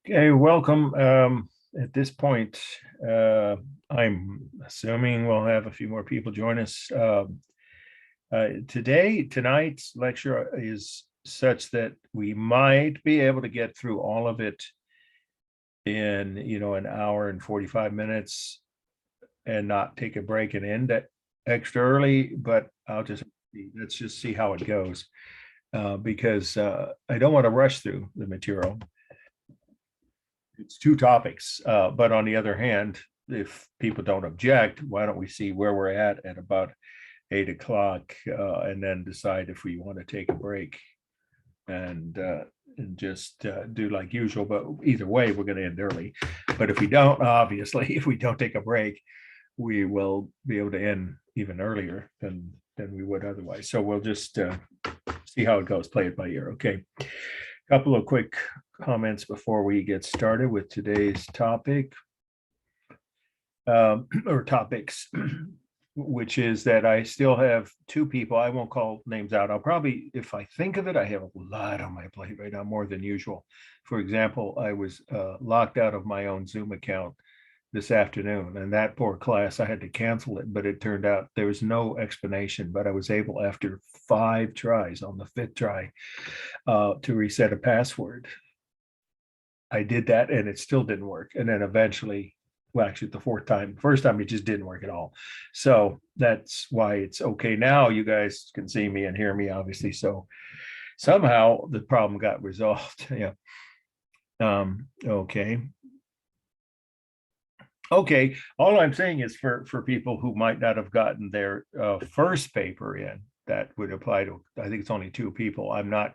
Okay, welcome. At this point, I'm assuming we'll have a few more people join us. Tonight's lecture is such that we might be able to get through all of it in, an hour and 45 minutes and not take a break and end it extra early, but let's just see how it goes. Because I don't want to rush through the material. It's two topics. But on the other hand, if people don't object, why don't we see where we're at about 8 o'clock, and then decide if we want to take a break and just do like usual. But either way, we're going to end early. But if we don't, obviously, if we don't take a break, we will be able to end even earlier than we would otherwise. So we'll just see how it goes, play it by ear. Okay. Couple of quick comments before we get started with today's topic, or topics, which is that I still have two people. I won't call names out. I'll probably, if I think of it, I have a lot on my plate right now, more than usual. For example, I was locked out of my own Zoom account this afternoon, and that poor class, I had to cancel it, but it turned out there was no explanation, but I was able, after 5 tries, on the 5th try, to reset a password. I did that and it still didn't work. And then eventually, well, actually, the first time it just didn't work at all. So that's why it's okay now. You guys can see me and hear me, obviously. So somehow the problem got resolved. Yeah. Okay. Okay. All I'm saying is for people who might not have gotten their first paper in, that would apply to, I think it's only 2 people. I'm not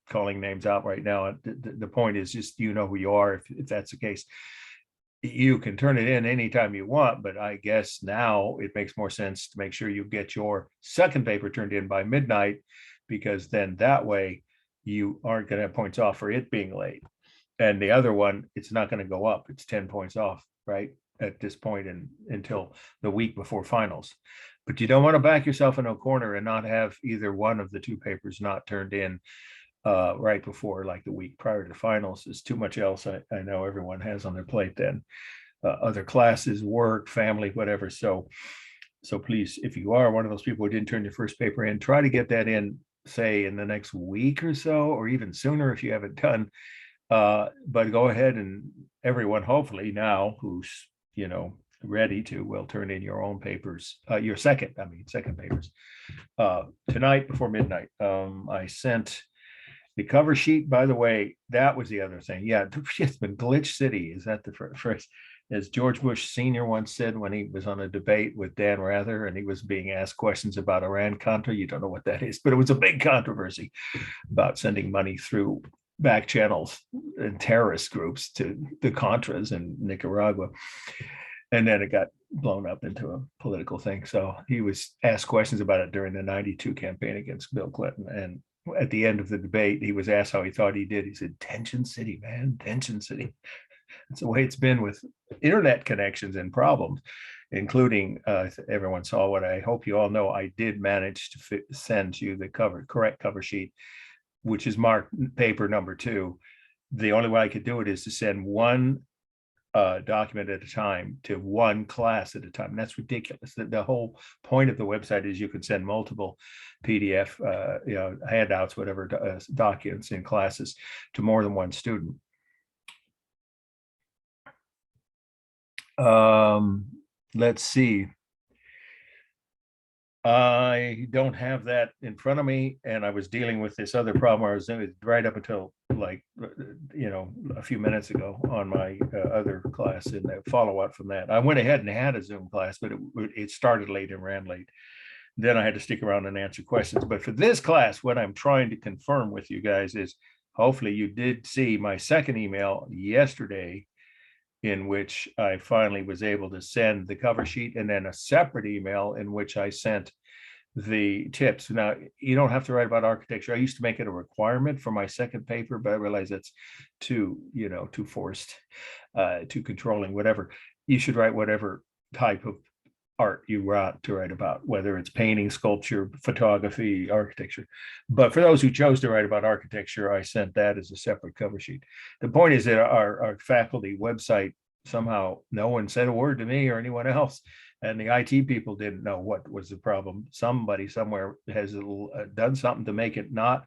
calling names out right now. The point is just, you know who you are if that's the case. You can turn it in anytime you want, but I guess now it makes more sense to make sure you get your second paper turned in by midnight, because then that way you aren't going to have points off for it being late. And the other one, it's not going to go up. It's 10 points off, right? At this point until the week before finals. But you don't want to back yourself in a corner and not have either one of the 2 papers not turned in right before, like the week prior to finals. There's too much else I know everyone has on their plate then. Other classes, work, family, whatever. So please, if you are one of those people who didn't turn your first paper in, try to get that in, say, in the next week or so, or even sooner if you haven't done. But go ahead, and everyone, hopefully now, who's ready to, will turn in your own papers, your second papers tonight before midnight. I sent the cover sheet, by the way. That was the other thing. Yeah, it's been Glitch City. Is that the first? As George Bush Sr. once said when he was on a debate with Dan Rather and he was being asked questions about Iran-Contra. You don't know what that is, but it was a big controversy about sending money through back channels and terrorist groups to the Contras in Nicaragua. And then it got blown up into a political thing. So he was asked questions about it during the 92 campaign against Bill Clinton. And at the end of the debate, he was asked how he thought he did. He said, "Tension City, man, Tension City." It's the way it's been with internet connections and problems, including everyone saw what I hope you all know. I did manage to send you the correct cover sheet, which is marked paper number 2. The only way I could do it is to send one document at a time to one class at a time. And that's ridiculous. The whole point of the website is you can send multiple PDF, handouts, whatever, documents in classes to more than one student. Let's see. I don't have that in front of me, and I was dealing with this other problem. I was right up until a few minutes ago on my other class, and the follow up from that. I went ahead and had a Zoom class, but it started late and ran late. Then I had to stick around and answer questions. But for this class, what I'm trying to confirm with you guys is, hopefully you did see my second email yesterday, in which I finally was able to send the cover sheet, and then a separate email in which I sent the tips. Now, you don't have to write about architecture. I used to make it a requirement for my second paper, but I realized that's too forced, too controlling, whatever. You should write whatever type of art you want to write about, whether it's painting, sculpture, photography, architecture. But for those who chose to write about architecture, I sent that as a separate cover sheet. The point is that our faculty website, somehow no one said a word to me or anyone else. And the IT people didn't know what was the problem. Somebody somewhere has done something to make it not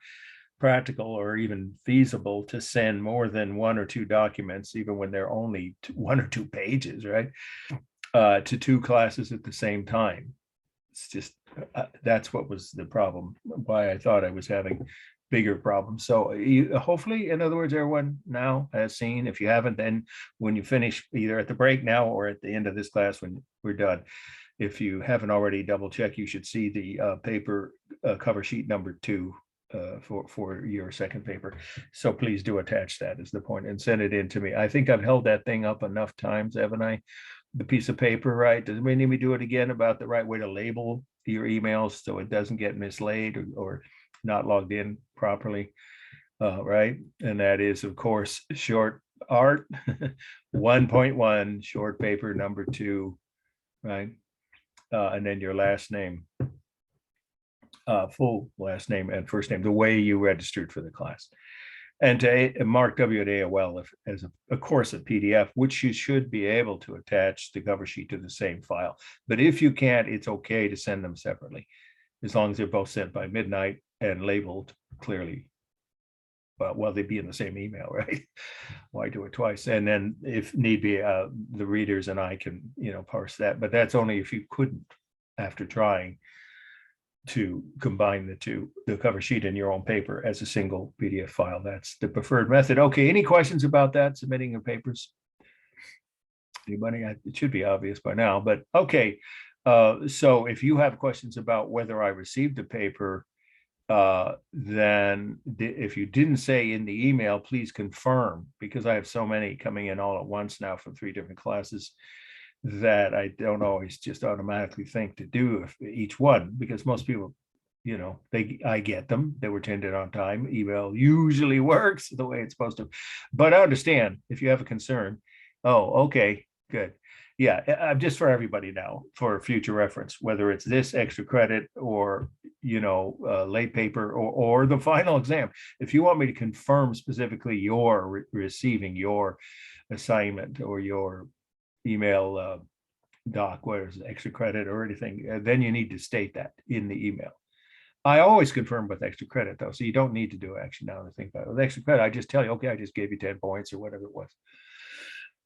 practical or even feasible to send more than one or two documents, even when they're only one or two pages, right? To two classes at the same time. It's just, that's what was the problem, why I thought I was having bigger problems. So hopefully, in other words, everyone now has seen. If you haven't, then when you finish, either at the break now or at the end of this class when we're done, if you haven't already, double check, you should see the paper cover sheet number 2 for your second paper. So please do attach that is the point and send it in to me. I think I've held that thing up enough times, haven't I? The piece of paper, right? Does we need me do it again about the right way to label your emails so it doesn't get mislaid or not logged in properly, right? And that is, of course, short art 1.1, short paper number 2, right? And then your last name, full last name and first name, the way you registered for the class. And to mark W at AOL as a course of PDF, which you should be able to attach the cover sheet to the same file. But if you can't, it's okay to send them separately, as long as they're both sent by midnight and labeled clearly. Well, they'd be in the same email, right? Why do it twice? And then if need be, the readers and I can, parse that. But that's only if you couldn't, after trying, to combine the cover sheet in your own paper as a single PDF file. That's the preferred method. Okay, any questions about that, submitting your papers? Anybody? It should be obvious by now, but okay. So if you have questions about whether I received a paper, then if you didn't say in the email, please confirm, because I have so many coming in all at once now from 3 different classes that I don't always just automatically think to do each one, because most people, I get them, they were tended on time. Email usually works the way it's supposed to, but I understand if you have a concern. Oh, okay, good. Yeah, just for everybody now, for future reference, whether it's this extra credit or, late paper or the final exam. If you want me to confirm specifically your receiving your assignment or your email doc, whether it's extra credit or anything, then you need to state that in the email. I always confirm with extra credit though, so you don't need to do action now to think about it. With extra credit, I just tell you, okay, I just gave you 10 points or whatever it was.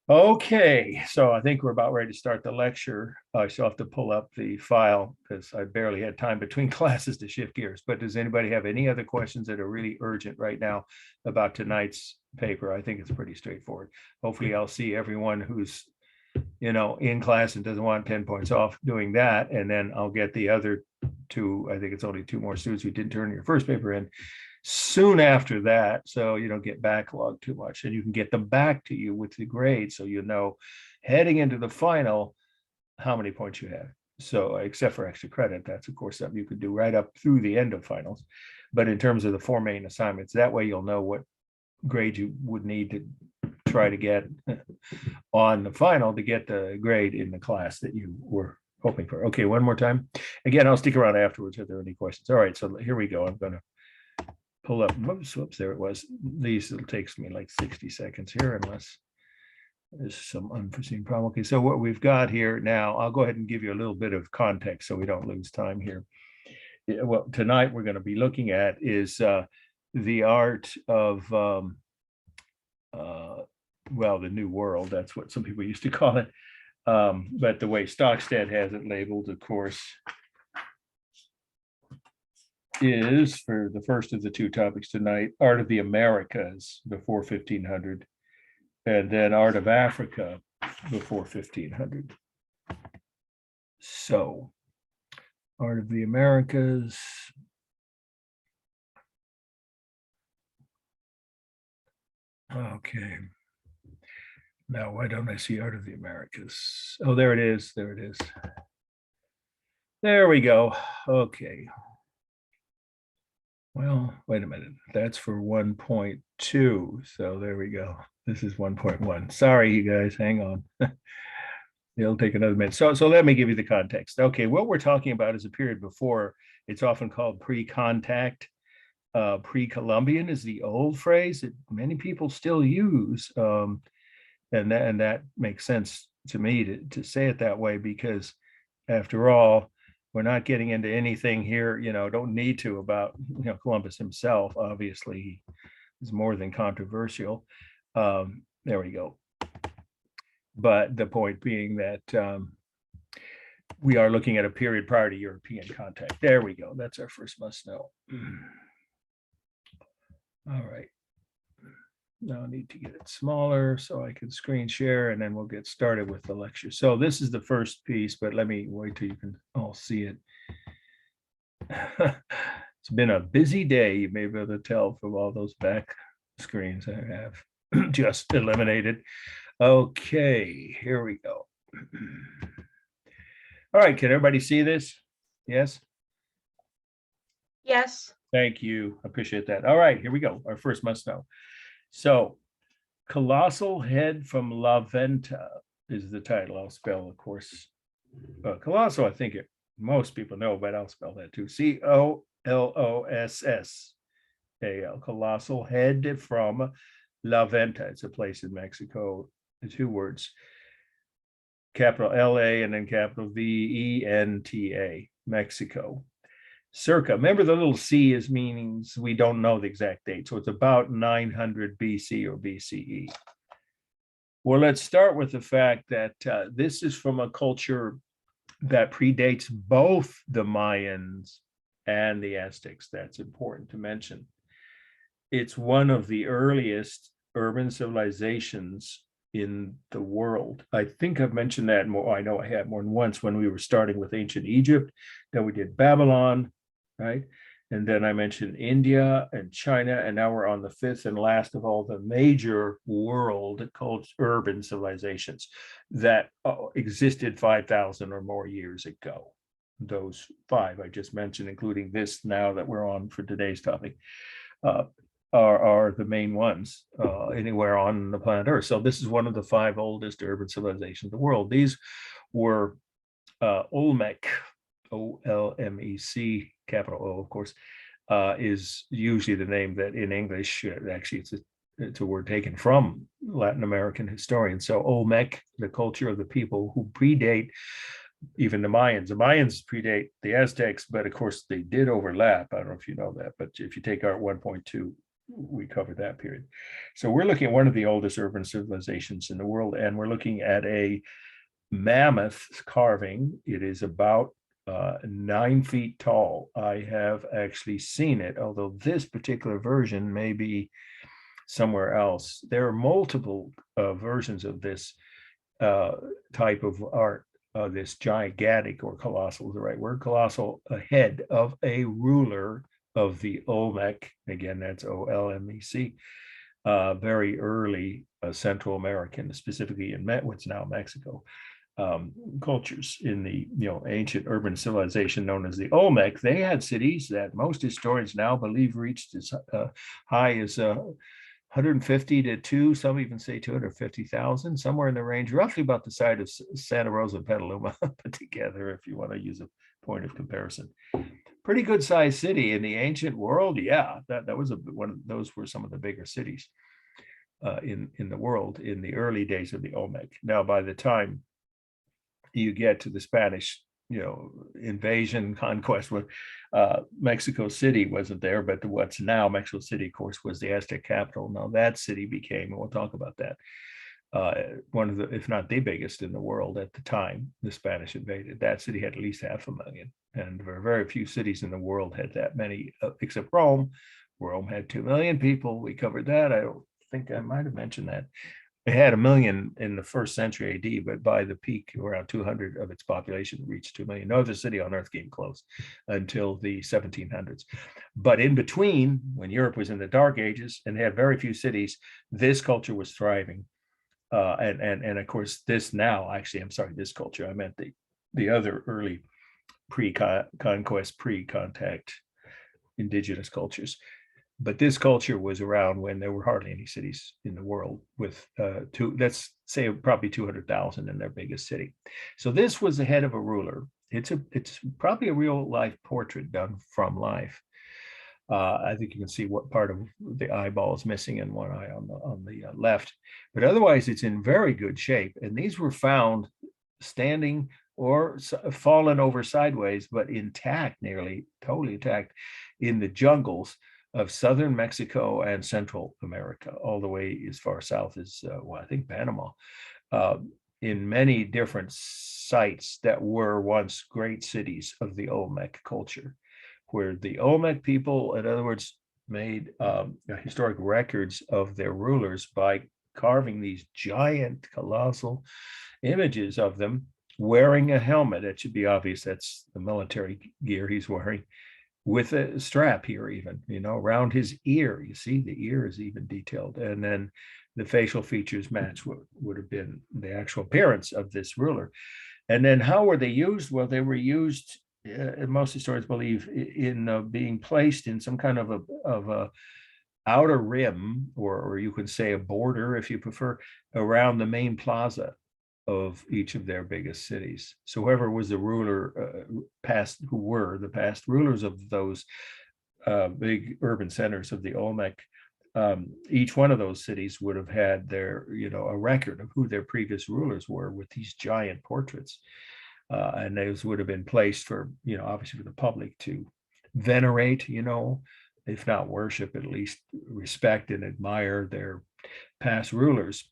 Okay, so I think we're about ready to start the lecture. I still have to pull up the file because I barely had time between classes to shift gears. But does anybody have any other questions that are really urgent right now about tonight's paper? I think it's pretty straightforward. Hopefully I'll see everyone who's in class and doesn't want 10 points off doing that. And then I'll get the other 2, I think it's only 2 more students who didn't turn your first paper in soon after that, so you don't get backlogged too much, and you can get them back to you with the grade, so heading into the final how many points you have. So except for extra credit, that's of course something you could do right up through the end of finals. But in terms of the 4 main assignments, that way you'll know what grade you would need to try to get on the final to get the grade in the class that you were hoping for. Okay, one more time. Again, I'll stick around afterwards if there are any questions. All right, so here we go. I'm gonna pull up, whoops, there it was. It takes me like 60 seconds here unless there's some unforeseen problem. Okay, so what we've got here now, I'll go ahead and give you a little bit of context so we don't lose time here. Well, tonight we're going to be looking at is the art of, the New World. That's what some people used to call it. But the way Stockstead has it labeled, of course, is, for the first of the 2 topics tonight, Art of the Americas before 1500, and then Art of Africa before 1500. So, Art of the Americas. Okay. Now, why don't I see Art of the Americas? Oh, there it is. There it is. There we go. Okay. Well, wait a minute. That's for 1.2. So there we go. This is 1.1. Sorry, you guys, hang on. It'll take another minute. So let me give you the context. Okay, what we're talking about is a period before. It's often called pre-contact. Pre-Columbian is the old phrase that many people still use, and that makes sense to me to say it that way, because after all, we're not getting into anything here. Don't need to about Columbus himself. Obviously, he is more than controversial. There we go. But the point being that we are looking at a period prior to European contact. There we go. That's our first must know. All right. Now I need to get it smaller so I can screen share, and then we'll get started with the lecture. So this is the first piece, but let me wait till you can all see it. It's been a busy day. You may be able to tell from all those back screens I have just eliminated. Okay, here we go. All right, can everybody see this? Yes? Yes. Thank you. I appreciate that. All right, here we go. Our first must know. So, Colossal Head from La Venta is the title. I'll spell, of course. Colossal, I think most people know, but I'll spell that too. Collossal. Colossal Head from La Venta. It's a place in Mexico. The two words. Capital L-A and then capital V-E-N-T-A, Mexico. Circa, remember the little C is meanings we don't know the exact date. So it's about 900 BC or BCE. Well, let's start with the fact that this is from a culture that predates both the Mayans and the Aztecs. That's important to mention. It's one of the earliest urban civilizations in the world. I think I've mentioned that more. I know I had more than once when we were starting with ancient Egypt, then we did Babylon, right? And then I mentioned India and China, and now we're on the fifth and last of all the major world called urban civilizations that existed 5,000 or more years ago. Those five I just mentioned, including this now that we're on for today's topic, are the main ones anywhere on the planet Earth. So this is one of the five oldest urban civilizations in the world. These were Olmec, O-L-M-E-C, capital O, of course, is usually the name that in English, actually it's a word taken from Latin American historians. So Olmec, the culture of the people who predate even the Mayans. The Mayans predate the Aztecs, but of course they did overlap. I don't know if you know that, but if you take our 1.2, we covered that period. So we're looking at one of the oldest urban civilizations in the world, and we're looking at a mammoth carving. It is about 9 feet tall. I have actually seen it, although this particular version may be somewhere else. There are multiple versions of this type of art. This gigantic, or colossal is the right word, colossal head of a ruler of the Olmec, again, that's O-L-M-E-C, very early Central American, specifically in what's now Mexico, cultures in the ancient urban civilization known as the Olmec. They had cities that most historians now believe reached as high as 150 to 2, some even say 250,000, somewhere in the range, roughly about the size of Santa Rosa and Petaluma put together, if you want to use a point of comparison. Pretty good sized city in the ancient world. Yeah, that was one of those were some of the bigger cities in the world in the early days of the Olmec. Now, by the time you get to the Spanish invasion, conquest, with Mexico City wasn't there, but what's now Mexico City, of course, was the Aztec capital. Now that city became, and we'll talk about that, one of the, if not the biggest in the world at the time the Spanish invaded. That city had at least 500,000, and there were very few cities in the world had that many, except Rome. Rome had 2 million people. We covered that. I don't think I might have mentioned that. It had 1 million in the first century AD, but by the peak, around 200 of its population reached 2 million. No other city on Earth came close until the 1700s. But in between, when Europe was in the Dark Ages and had very few cities, this culture was thriving. And of course, this now, actually, I'm sorry, this culture, I meant the other early pre-conquest, pre-contact indigenous cultures. But this culture was around when there were hardly any cities in the world with let's say probably 200,000 in their biggest city. So this was the head of a ruler. It's probably a real life portrait done from life. I think you can see what part of the eyeball is missing and one eye on the left, but otherwise it's in very good shape. And these were found standing or fallen over sideways, but intact, nearly totally intact, in the jungles of southern Mexico and Central America, all the way as far south as, well, I think Panama, uh, in many different sites that were once great cities of the Olmec culture, where the Olmec people, in other words, made historic records of their rulers by carving these giant, colossal images of them wearing a helmet. It should be obvious that's the military gear he's wearing, with a strap here, even, around his ear. You see the ear is even detailed. And then the facial features match what would have been the actual appearance of this ruler. And then how were they used? Well, they were used, most historians believe, in being placed in some kind of a outer rim, or you could say a border, if you prefer, around the main plaza of each of their biggest cities. So whoever was the ruler, who were the past rulers of those big urban centers of the Olmec, each one of those cities would have had their, a record of who their previous rulers were with these giant portraits. And those would have been placed for, obviously for the public to venerate, if not worship, at least respect and admire their past rulers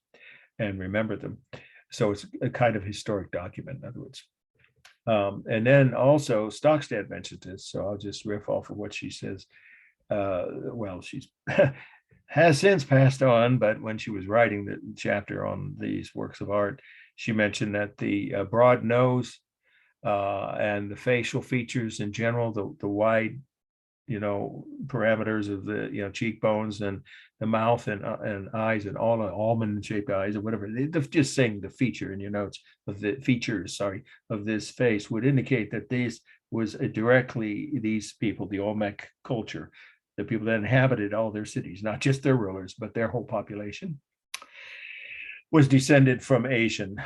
and remember them. So it's a kind of historic document, in other words. And then also Stockstad mentioned this, so I'll just riff off of what she says. Well, she's has since passed on, but when she was writing the chapter on these works of art, she mentioned that the broad nose and the facial features in general, the wide, parameters of the, cheekbones and the mouth and eyes and all almond-shaped eyes or whatever, they're just saying the feature in your notes of the features, of this face would indicate that this was directly these people, the Olmec culture, the people that inhabited all their cities, not just their rulers, but their whole population, was descended from Asian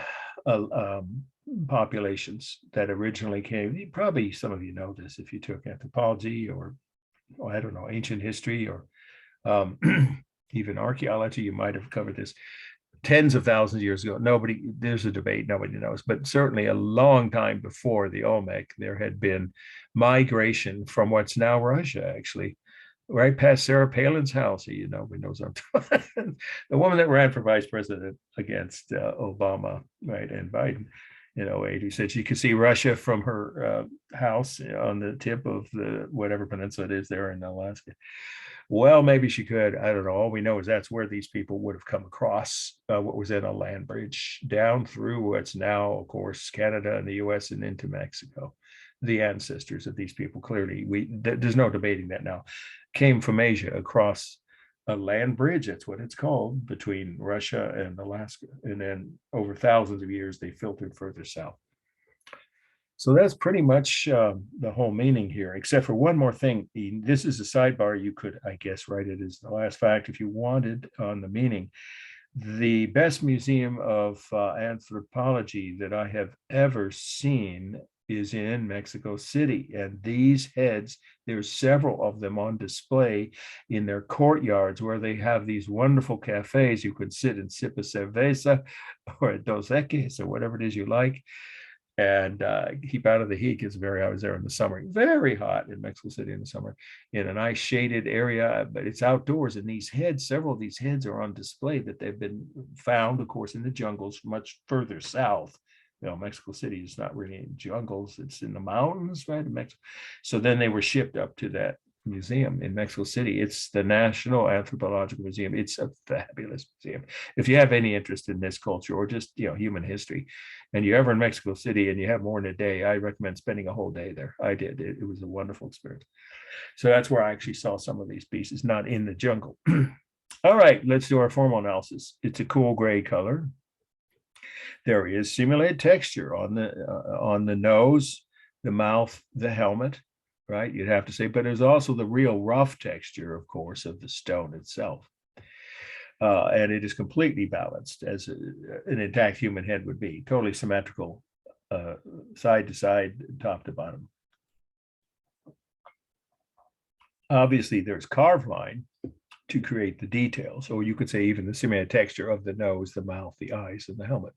populations that originally came. Probably some of you know this if you took anthropology or I don't know, ancient history or even archaeology. You might have covered this tens of thousands of years ago. There's a debate, nobody knows, but certainly a long time before the Olmec, there had been migration from what's now Russia, actually, right past Sarah Palin's house. Nobody knows I'm talking. The woman that ran for vice president against Obama, right, and Biden in 08, who said she could see Russia from her house on the tip of the whatever peninsula it is there in Alaska. Well, maybe she could. I don't know. All we know is that's where these people would have come across what was in a land bridge down through what's now, of course, Canada and the US and into Mexico. The ancestors of these people, clearly, there's no debating that now, came from Asia across a land bridge, that's what it's called, between Russia and Alaska. And then over thousands of years, they filtered further south. So that's pretty much the whole meaning here, except for one more thing. This is a sidebar. You could, I guess, write it as the last fact if you wanted on the meaning. The best museum of anthropology that I have ever seen is in Mexico City. And these heads, there's several of them on display in their courtyards where they have these wonderful cafes. You could sit and sip a cerveza or a Dos Equis or whatever it is you like, and keep out of the heat. It's I was there in the summer, very hot in Mexico City in the summer, in a nice shaded area, but it's outdoors. And these heads, several of these heads are on display that they've been found, of course, in the jungles much further south. Mexico City is not really in jungles, it's in the mountains, right, in Mexico. So then they were shipped up to that museum in Mexico City. It's the National Anthropological Museum. It's a fabulous museum. If you have any interest in this culture or just, human history, and you're ever in Mexico City and you have more than a day, I recommend spending a whole day there. I did. It was a wonderful experience. So that's where I actually saw some of these pieces, not in the jungle. All right, let's do our formal analysis. It's a cool gray color. There is simulated texture on the nose, the mouth, the helmet. right? You'd have to say, but there's also the real rough texture, of course, of the stone itself. And it is completely balanced as an intact human head would be, totally symmetrical, side to side, top to bottom. Obviously, there's carved line to create the details, or you could say even the simulated texture of the nose, the mouth, the eyes, and the helmet.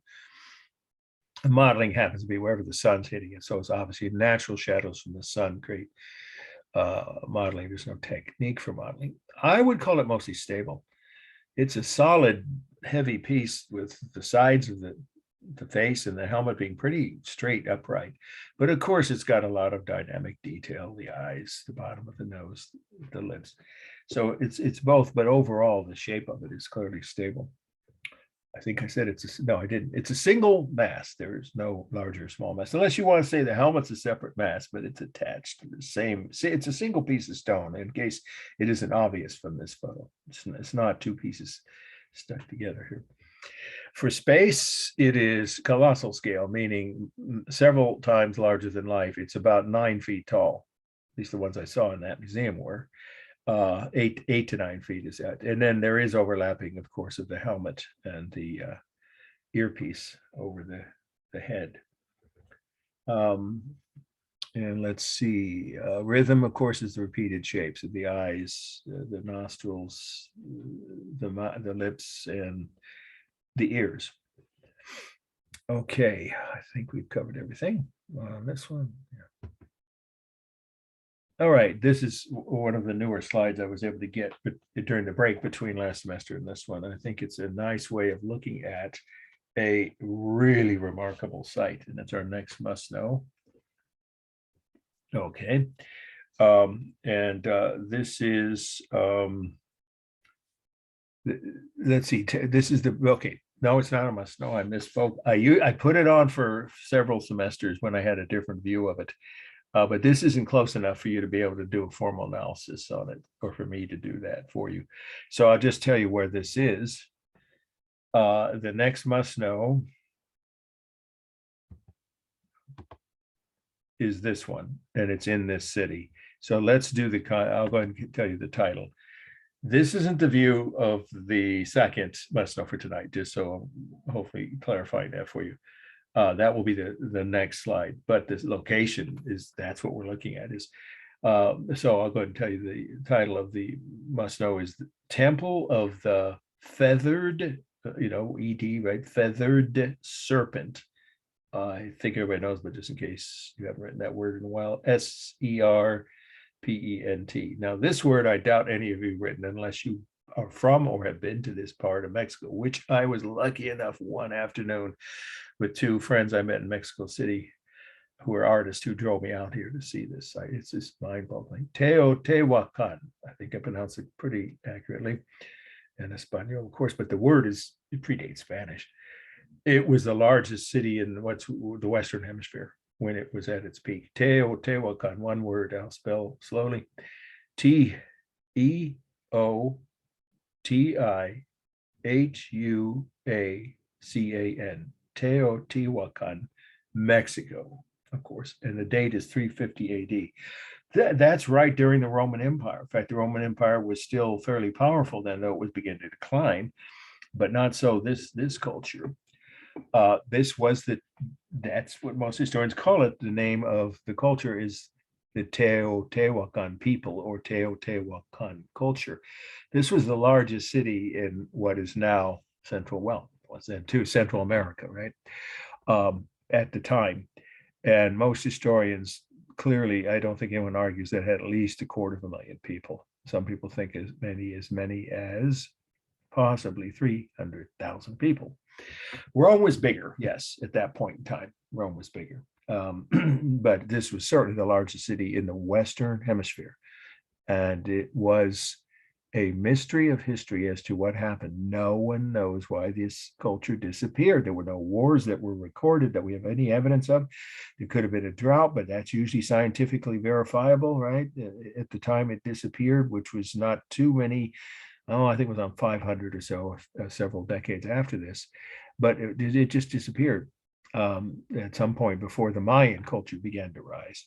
The modeling happens to be wherever the sun's hitting it, so it's obviously natural shadows from the sun create modeling. There's no technique for modeling. I would call it mostly stable. It's a solid, heavy piece with the sides of the face and the helmet being pretty straight upright. But of course, it's got a lot of dynamic detail, the eyes, the bottom of the nose, the lips. So it's both, but overall, the shape of it is clearly stable. I think I said no, I didn't. It's a single mass. There is no larger or small mass, unless you want to say the helmet's a separate mass, but it's attached to the same. It's a single piece of stone, in case it isn't obvious from this photo. It's not two pieces stuck together here. For space, it is colossal scale, meaning several times larger than life. It's about 9 feet tall. At least the ones I saw in that museum were. 8 to 9 feet is that. And then there is overlapping, of course, of the helmet and the earpiece over the head. And let's see, rhythm, of course, is the repeated shapes of the eyes, the nostrils, the lips, and the ears. Okay, I think we've covered everything on this one. Yeah. All right, this is one of the newer slides I was able to get during the break between last semester and this one. I think it's a nice way of looking at a really remarkable site, and it's our next must know. Okay, and this is, let's see, this is the, okay, no, it's not a must know, I misspoke. I put it on for several semesters when I had a different view of it. But this isn't close enough for you to be able to do a formal analysis on it, or for me to do that for you. So I'll just tell you where this is. The next must know is this one, and it's in this city. So let's do I'll go ahead and tell you the title. This isn't the view of the second must know for tonight, just so hopefully clarifying that for you. That will be the next slide, but this location that's what we're looking at is. So I'll go ahead and tell you the title of the must know is the Temple of the Feathered, ED, right? Feathered Serpent. I think everybody knows, but just in case you haven't written that word in a while, SERPENT. Now, this word I doubt any of you have written unless you are from or have been to this part of Mexico, which I was lucky enough one afternoon with two friends I met in Mexico City who are artists who drove me out here to see this site. It's just mind-boggling. Teotihuacan. I think I pronounced it pretty accurately in Espanol, of course, but the word it predates Spanish. It was the largest city in the Western Hemisphere when it was at its peak. Teotihuacan, one word, I'll spell slowly. Teotihuacan, Teotihuacan, Mexico, of course, and the date is 350 AD. That's right during the Roman Empire. In fact, the Roman Empire was still fairly powerful then, though it was beginning to decline, but not so this culture. That's what most historians call it. The name of the culture is the Teotihuacan people, or Teotihuacan culture. This was the largest city in what is now Central America, right? At the time. And most historians, clearly, I don't think anyone argues that had at least 250,000 people. Some people think as many as possibly 300,000 people. Rome was bigger, yes, at that point in time. Rome was bigger. But this was certainly the largest city in the Western Hemisphere. And it was a mystery of history as to what happened. No one knows why this culture disappeared. There were no wars that were recorded that we have any evidence of. There could have been a drought, but that's usually scientifically verifiable, right? At the time it disappeared, which was not too many. I think it was on 500 or so, several decades after this, but it just disappeared at some point before the Mayan culture began to rise.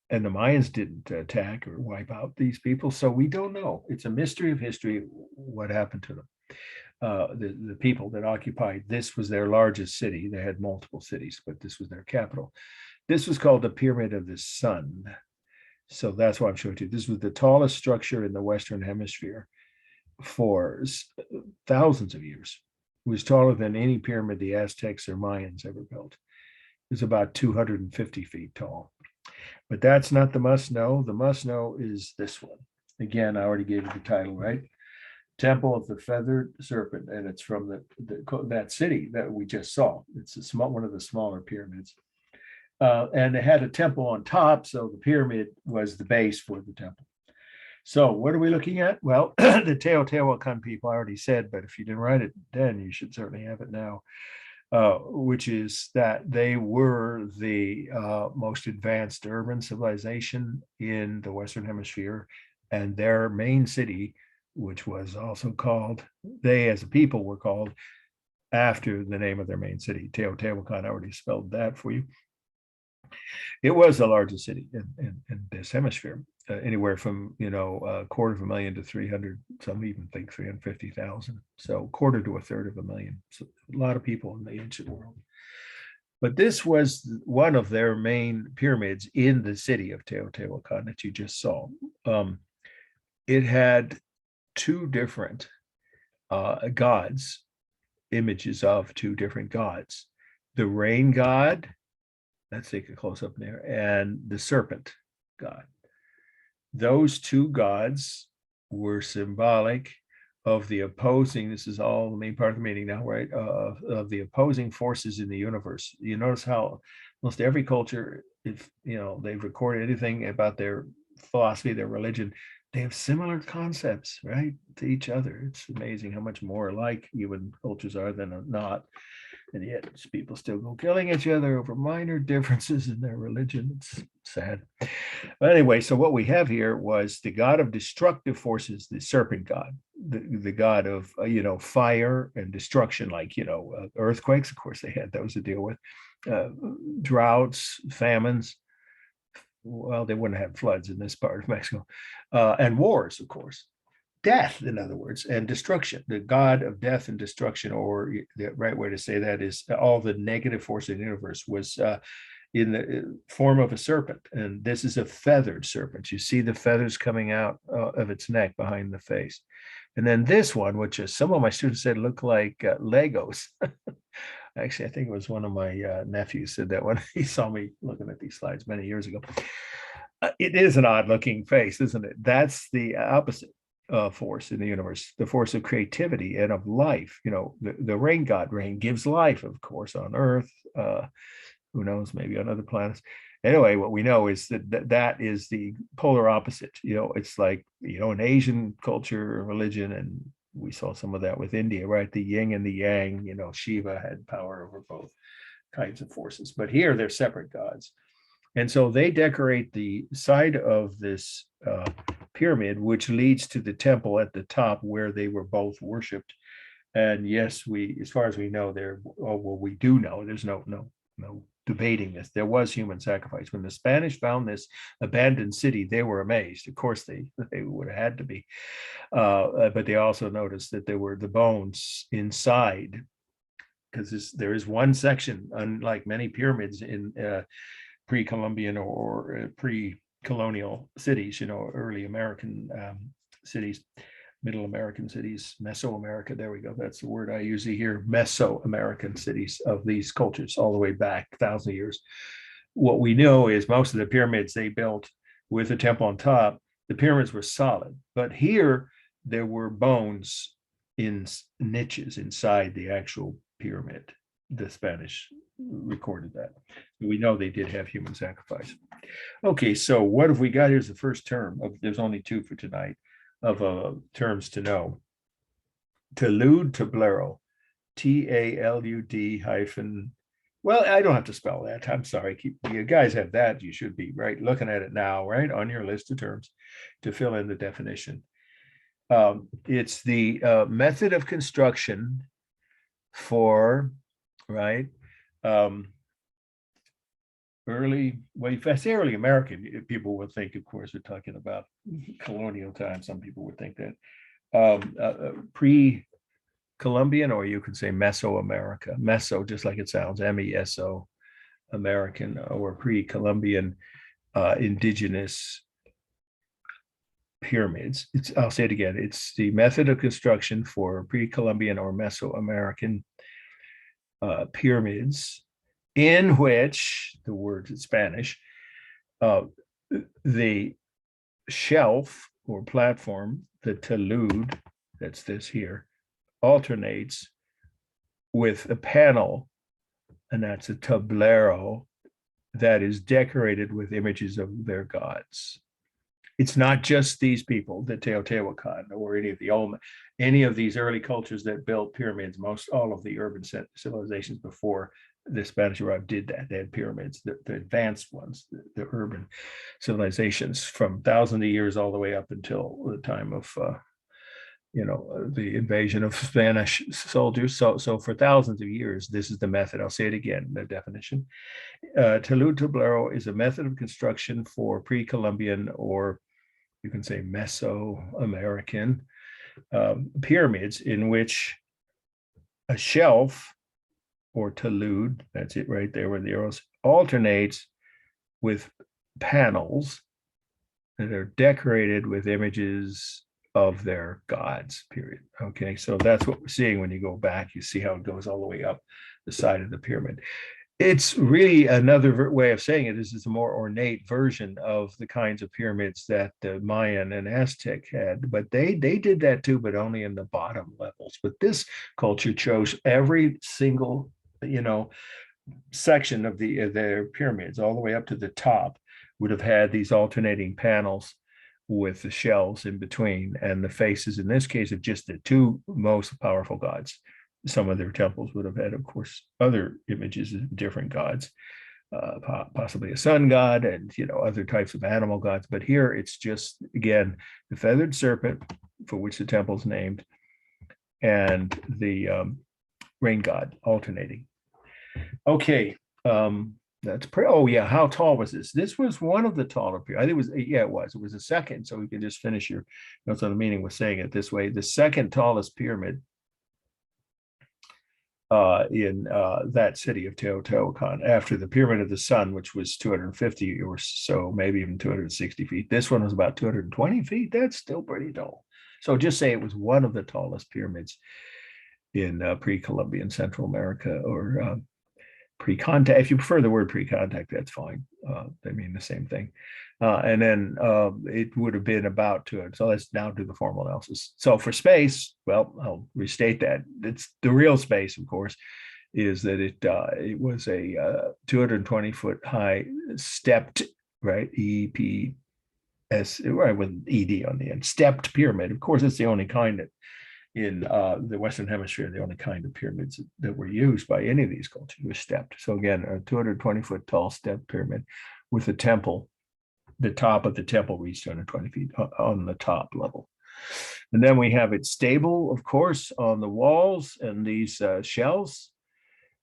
And the Mayans didn't attack or wipe out these people. So we don't know. It's a mystery of history what happened to them. The people that occupied this was their largest city. They had multiple cities, but this was their capital. This was called the Pyramid of the Sun. So that's why I'm showing you. This was the tallest structure in the Western Hemisphere for thousands of years. It was taller than any pyramid the Aztecs or Mayans ever built. It was about 250 feet tall. But that's not the must know. The must know is this one. Again, I already gave you the title, right? Temple of the Feathered Serpent, and it's from that city that we just saw. It's a small, one of the smaller pyramids. And it had a temple on top, so the pyramid was the base for the temple. So what are we looking at? Well, the Teotihuacan people I already said, but if you didn't write it then, you should certainly have it now, which is that they were the most advanced urban civilization in the Western Hemisphere, and their main city, which was also called, they as a people were called after the name of their main city, Teotihuacan. I already spelled that for you. It was the largest city in this hemisphere, anywhere from, a quarter of a million to 300, some even think 350,000. So quarter to a third of a million. So a lot of people in the ancient world. But this was one of their main pyramids in the city of Teotihuacan that you just saw. It had two different gods, images of two different gods. The rain god, let's take a close up there, and the serpent god. Those two gods were symbolic of the opposing, this is all the main part of the meeting now, right? Of the opposing forces in the universe. You notice how almost every culture, if they've recorded anything about their philosophy, their religion, they have similar concepts, right, to each other. It's amazing how much more alike human cultures are than not. And yet people still go killing each other over minor differences in their religion. It's sad. But anyway, so what we have here was the god of destructive forces, the serpent god, the god of, fire and destruction, like, earthquakes. Of course, they had those to deal with, droughts, famines. Well, they wouldn't have floods in this part of Mexico, and wars, of course. Death, in other words, and destruction, the god of death and destruction, or the right way to say that is all the negative force in the universe was in the form of a serpent. And this is a feathered serpent. You see the feathers coming out of its neck behind the face. And then this one, which is, some of my students said look like Legos. Actually, I think it was one of my nephews said that when he saw me looking at these slides many years ago. It is an odd looking face, isn't it? That's the opposite force in the universe, the force of creativity and of life. The rain god, rain gives life, of course, on Earth. Who knows, maybe on other planets. Anyway, what we know is that is the polar opposite. It's like, an Asian culture, religion, and we saw some of that with India, right? The yin and the yang, Shiva had power over both kinds of forces. But here they're separate gods. And so they decorate the side of this pyramid, which leads to the temple at the top where they were both worshipped. And yes, as far as we know, we do know, there's no debating this. There was human sacrifice. When the Spanish found this abandoned city, they were amazed. Of course, they would have had to be. But they also noticed that there were the bones inside, because there is one section, unlike many pyramids in pre-Columbian or pre-colonial cities, early American cities, Middle American cities, Mesoamerica, there we go. That's the word I usually hear, Mesoamerican cities of these cultures all the way back 1,000 years. What we know is most of the pyramids they built with a temple on top, the pyramids were solid. But here, there were bones in niches inside the actual pyramid. The Spanish recorded that. We know they did have human sacrifice. Okay, so what have we got? Here's the first term. There's only two for tonight of terms to know. Talud tablero, TALUD hyphen. Well, I don't have to spell that. I'm sorry. You guys have that. You should be right looking at it now, right on your list of terms to fill in the definition. It's the method of construction for, right, well, if I say early American, people would think, of course, we're talking about colonial times. Some people would think that pre-Columbian, or you could say Mesoamerica, Meso, just like it sounds, MESO, American, or pre-Columbian indigenous pyramids. I'll say it again. It's the method of construction for pre-Columbian or Mesoamerican pyramids, in which the word in Spanish, the shelf or platform, the talud, that's this here, alternates with a panel, and that's a tablero, that is decorated with images of their gods. It's not just these people, the Teotihuacan or any of these early cultures that built pyramids. Most all of the urban civilizations before the Spanish arrived did that. They had pyramids, the advanced ones, the urban civilizations, from thousands of years all the way up until the time of the invasion of Spanish soldiers. So for thousands of years, this is the method. I'll say it again, the definition. Talud tablero is a method of construction for pre-Columbian, or you can say Mesoamerican pyramids, in which a shelf or talud, that's it right there with the arrows, alternates with panels that are decorated with images of their gods, period. Okay, so that's what we're seeing when you go back. You see how it goes all the way up the side of the pyramid. It's really another way of saying it is a more ornate version of the kinds of pyramids that the Mayan and Aztec had, but they did that too, but only in the bottom levels. But this culture chose every single section of their pyramids all the way up to the top would have had these alternating panels with the shells in between, and the faces in this case of just the two most powerful gods. Some of their temples would have had, of course, other images of different gods, possibly a sun god and other types of animal gods. But here it's just, again, the feathered serpent, for which the temple's named, and the rain god alternating. Okay, oh yeah, how tall was this? This was one of the taller pyramids. I think it was. It was the second. So we can just finish your notes on the meaning with saying it this way: the second tallest pyramid in that city of Teotihuacan, after the Pyramid of the Sun, which was 250 or so, maybe even 260 feet. This one was about 220 feet. That's still pretty tall. So just say it was one of the tallest pyramids in pre-Columbian Central America, or pre-contact. If you prefer the word pre-contact, that's fine. They mean the same thing. And then it would have been about 200. So let's now do the formal analysis. So for space, well, I'll restate that. It's the real space, of course, is that it was a 220 foot high stepped, right? EPS, right, with ED on the end, stepped pyramid. Of course, it's the only kind that in the Western Hemisphere, the only kind of pyramids that were used by any of these cultures was stepped. So again, a 220 foot tall stepped pyramid with a temple. The top of the temple reached 220 feet on the top level. And then we have it stable, of course, on the walls and these shells.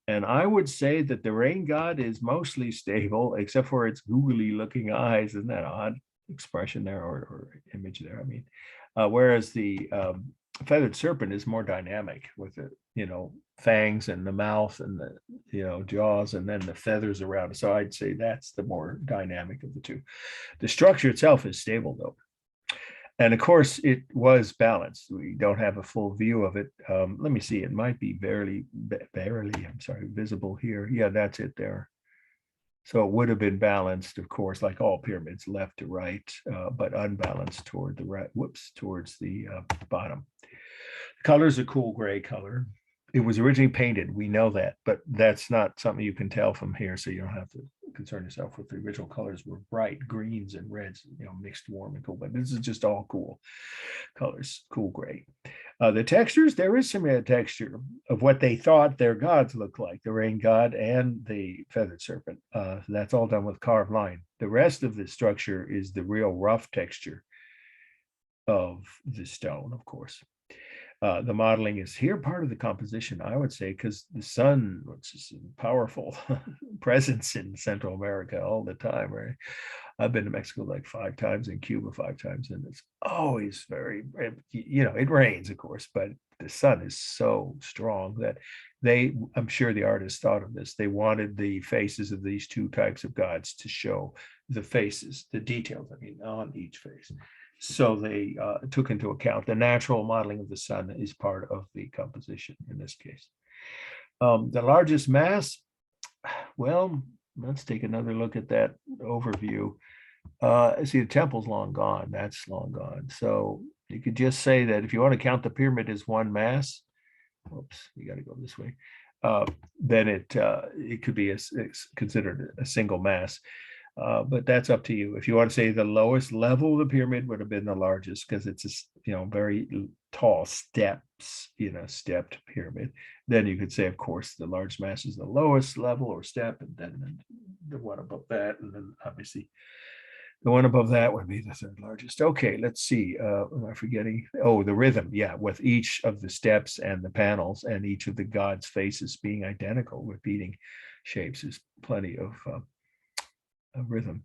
And I would say that the rain god is mostly stable, except for its googly looking eyes. Isn't that odd expression there, or image there? I mean, whereas the feathered serpent is more dynamic with the fangs and the mouth and the jaws, and then the feathers around it. So I'd say that's the more dynamic of the two. The structure itself is stable though, and of course it was balanced. We don't have a full view of it. Let me see, it might be barely visible here. Yeah, that's it there. So it would have been balanced, of course, like all pyramids, left to right, but unbalanced toward the right, towards the bottom. The color is a cool gray color. It was originally painted, we know that, but that's not something you can tell from here, so you don't have to concern yourself with the original colors were bright greens and reds, mixed warm and cool, but this is just all cool colors, cool gray. The textures, there is some texture of what they thought their gods looked like, the rain god and the feathered serpent. That's all done with carved line. The rest of the structure is the real rough texture of the stone, of course. The modeling is here part of the composition, I would say, because the sun, which is a powerful presence in Central America all the time, right? I've been to Mexico like 5 times and Cuba 5 times, and it's always very, it rains, of course, but the sun is so strong that I'm sure the artists thought of this. They wanted the faces of these two types of gods to show the faces, the details, on each face. So they took into account the natural modeling of the sun is part of the composition in this case. The largest mass, well, let's take another look at that overview. See, the temple's long gone. That's long gone. So you could just say that if you want to count the pyramid as one mass, whoops, we got to go this way. Then it could be considered a single mass. But that's up to you. If you want to say the lowest level of the pyramid would have been the largest because it's a very tall steps, stepped pyramid. Then you could say, of course, the large mass is the lowest level or step, and then the one above that, and then obviously the one above that would be the third largest. Okay, let's see. Am I forgetting? Oh, the rhythm. Yeah, with each of the steps and the panels and each of the gods' faces being identical, repeating shapes is plenty of rhythm.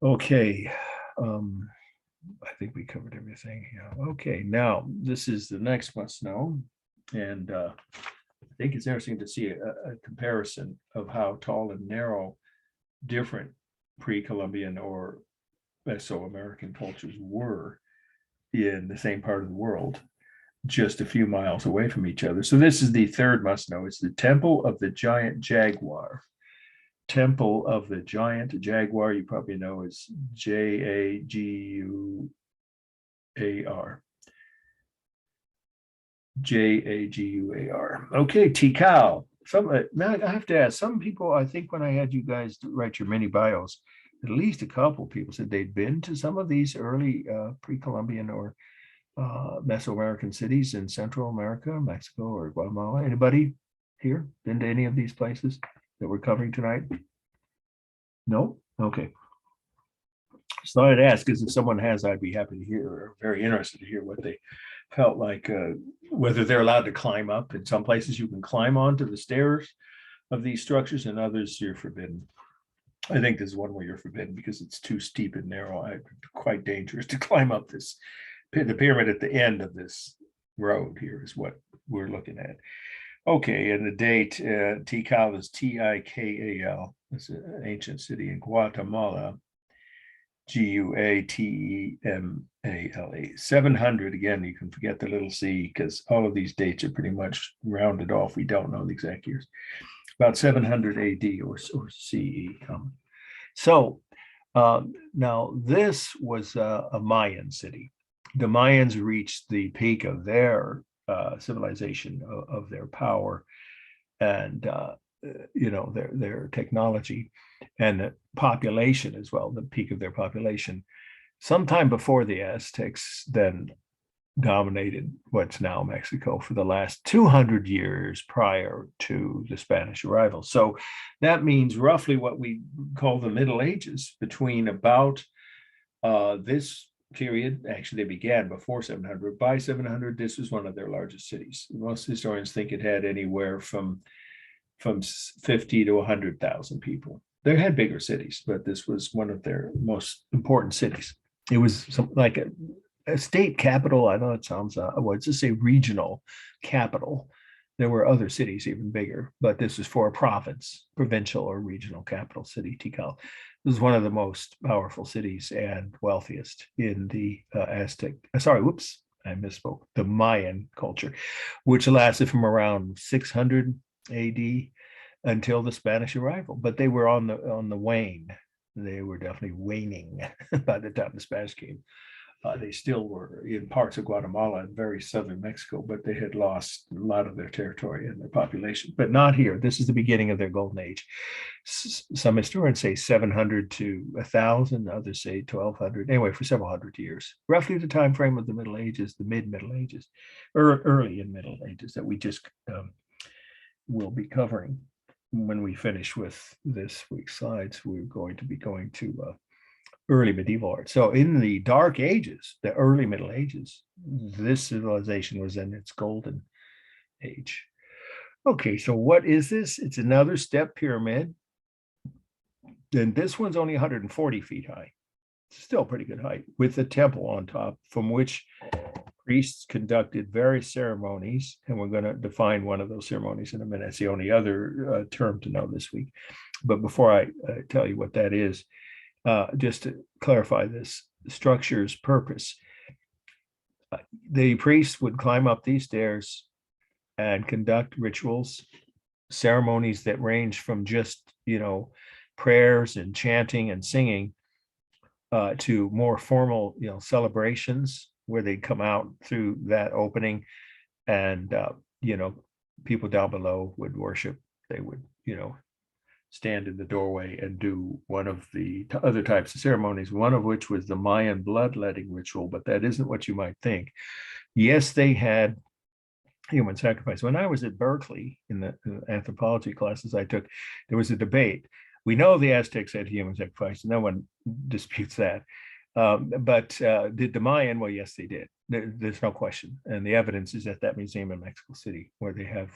Okay, I think we covered everything. Yeah. Okay, now this is the next must know, and I think it's interesting to see a comparison of how tall and narrow different pre-Columbian or Mesoamerican cultures were in the same part of the world, just a few miles away from each other. So this is the third must know. It's the Temple of the Giant Jaguar. Temple of the Giant Jaguar, you probably know, is Jaguar. Jaguar. Okay, Tikal. Now I have to ask, some people, I think when I had you guys write your mini bios, at least a couple people said they'd been to some of these early pre-Columbian or Mesoamerican cities in Central America, Mexico, or Guatemala. Anybody here been to any of these places that we're covering tonight? No? Okay. So I'd ask, because if someone has, I'd be happy to hear, or very interested to hear what they felt like, whether they're allowed to climb up. In some places you can climb onto the stairs of these structures, and others you're forbidden. I think this is one where you're forbidden because it's too steep and narrow. Quite dangerous to climb up this. The pyramid at the end of this road here is what we're looking at. Okay, and the date, Tikal is Tikal. It's an ancient city in Guatemala. Guatemala. 700, again, you can forget the little c because all of these dates are pretty much rounded off. We don't know the exact years. About 700 AD or CE. So now this was a Mayan city. The Mayans reached the peak of their civilization, of their power, and their technology and the population as well, the peak of their population, sometime before the Aztecs then dominated what's now Mexico for the last 200 years prior to the Spanish arrival. So that means roughly what we call the Middle Ages, between about this period. Actually, they began before 700. By 700, this was one of their largest cities. Most historians think it had anywhere from 50 to 100,000 people. They had bigger cities, but this was one of their most important cities. It was like a state capital. I know it sounds, let's just say regional capital. There were other cities even bigger, but this is for a province, provincial or regional capital city, Tikal. This is one of the most powerful cities and wealthiest in the Aztec. I misspoke. The Mayan culture, which lasted from around 600 AD until the Spanish arrival. But they were on the wane. They were definitely waning by the time the Spanish came. They still were in parts of Guatemala and very southern Mexico, but they had lost a lot of their territory and their population, but not here. This is the beginning of their golden age. Some historians say 700 to 1,000, others say 1,200. Anyway, for several hundred years, roughly the time frame of the Middle Ages, the mid-Middle Ages, or early in Middle Ages that we just will be covering. When we finish with this week's slides, we're going to be going to early medieval art. So in the Dark Ages, the early Middle Ages, this civilization was in its golden age. Okay, so what is this? It's another step pyramid. And this one's only 140 feet high. Still pretty good height, with a temple on top from which priests conducted various ceremonies. And we're going to define one of those ceremonies in a minute. It's the only other term to know this week. But before I tell you what that is, just to clarify this structure's purpose, the priests would climb up these stairs and conduct rituals, ceremonies that range from just, prayers and chanting and singing to more formal, celebrations where they'd come out through that opening, and people down below would worship. They would, stand in the doorway and do one of the other types of ceremonies, one of which was the Mayan bloodletting ritual, but that isn't what you might think. Yes, they had human sacrifice. When I was at Berkeley in the anthropology classes I took, there was a debate. We know the Aztecs had human sacrifice. No one disputes that. But did the Mayan? Well, yes, they did. There's no question. And the evidence is at that museum in Mexico City, where they have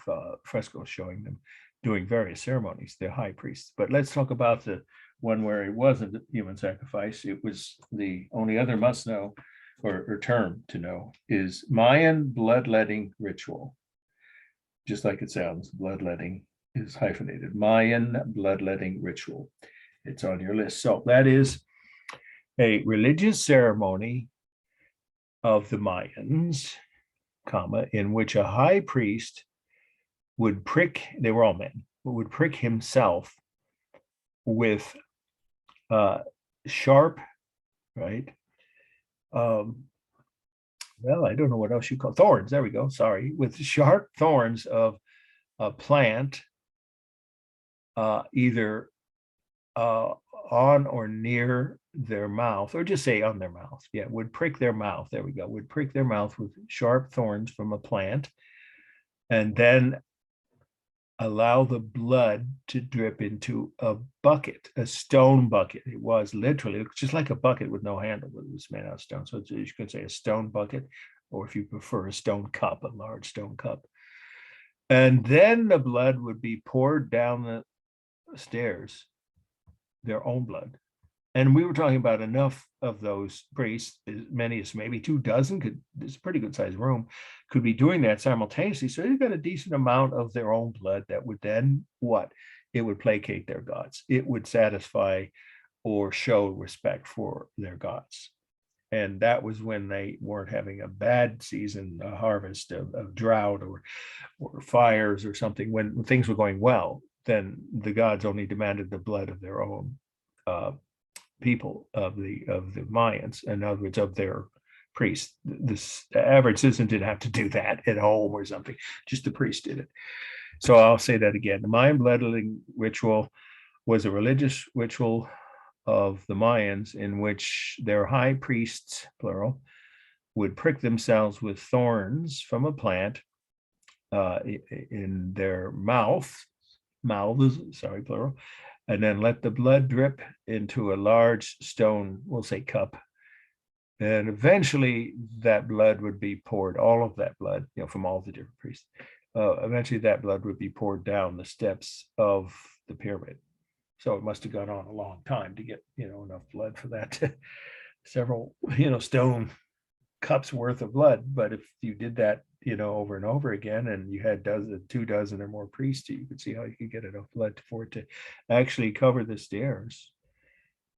frescoes showing them doing various ceremonies, they're high priests. But let's talk about the one where it wasn't human sacrifice. It was the only other must know or term to know is Mayan bloodletting ritual. Just like it sounds, bloodletting is hyphenated. Mayan bloodletting ritual. It's on your list. So that is a religious ceremony of the Mayans, in which a high priest would prick, they were all men, would prick himself with sharp, right? Well, I don't know what else you call thorns. There we go. Sorry, with sharp thorns of a plant, either on or near their mouth, or just say on their mouth. Yeah, would prick their mouth. There we go. Would prick their mouth with sharp thorns from a plant, and then allow the blood to drip into a bucket, a stone bucket. It was literally just like a bucket with no handle, but it was made out of stone. So you could say a stone bucket, or if you prefer, a stone cup, a large stone cup. And then the blood would be poured down the stairs, their own blood. And we were talking about enough of those priests, as many as maybe 24, it's a pretty good sized room, could be doing that simultaneously. So they've got a decent amount of their own blood that would then what? It would placate their gods. It would satisfy or show respect for their gods. And that was when they weren't having a bad season, a harvest of drought or fires or something. When things were going well, then the gods only demanded the blood of their own people, of the Mayans, in other words, of their priests. This average citizen didn't have to do that at home or something, just the priest did it. So I'll say that again. The Mayan bloodletting ritual was a religious ritual of the Mayans in which their high priests, plural, would prick themselves with thorns from a plant in their mouths, sorry, plural, and then let the blood drip into a large stone, we'll say cup. And eventually that blood would be poured, all of that blood, from all the different priests. Eventually that blood would be poured down the steps of the pyramid. So it must have gone on a long time to get, enough blood for that. Several, stone cups worth of blood. But if you did that, over and over again, and you had 24 or more priests, you could see how you could get enough blood for it to actually cover the stairs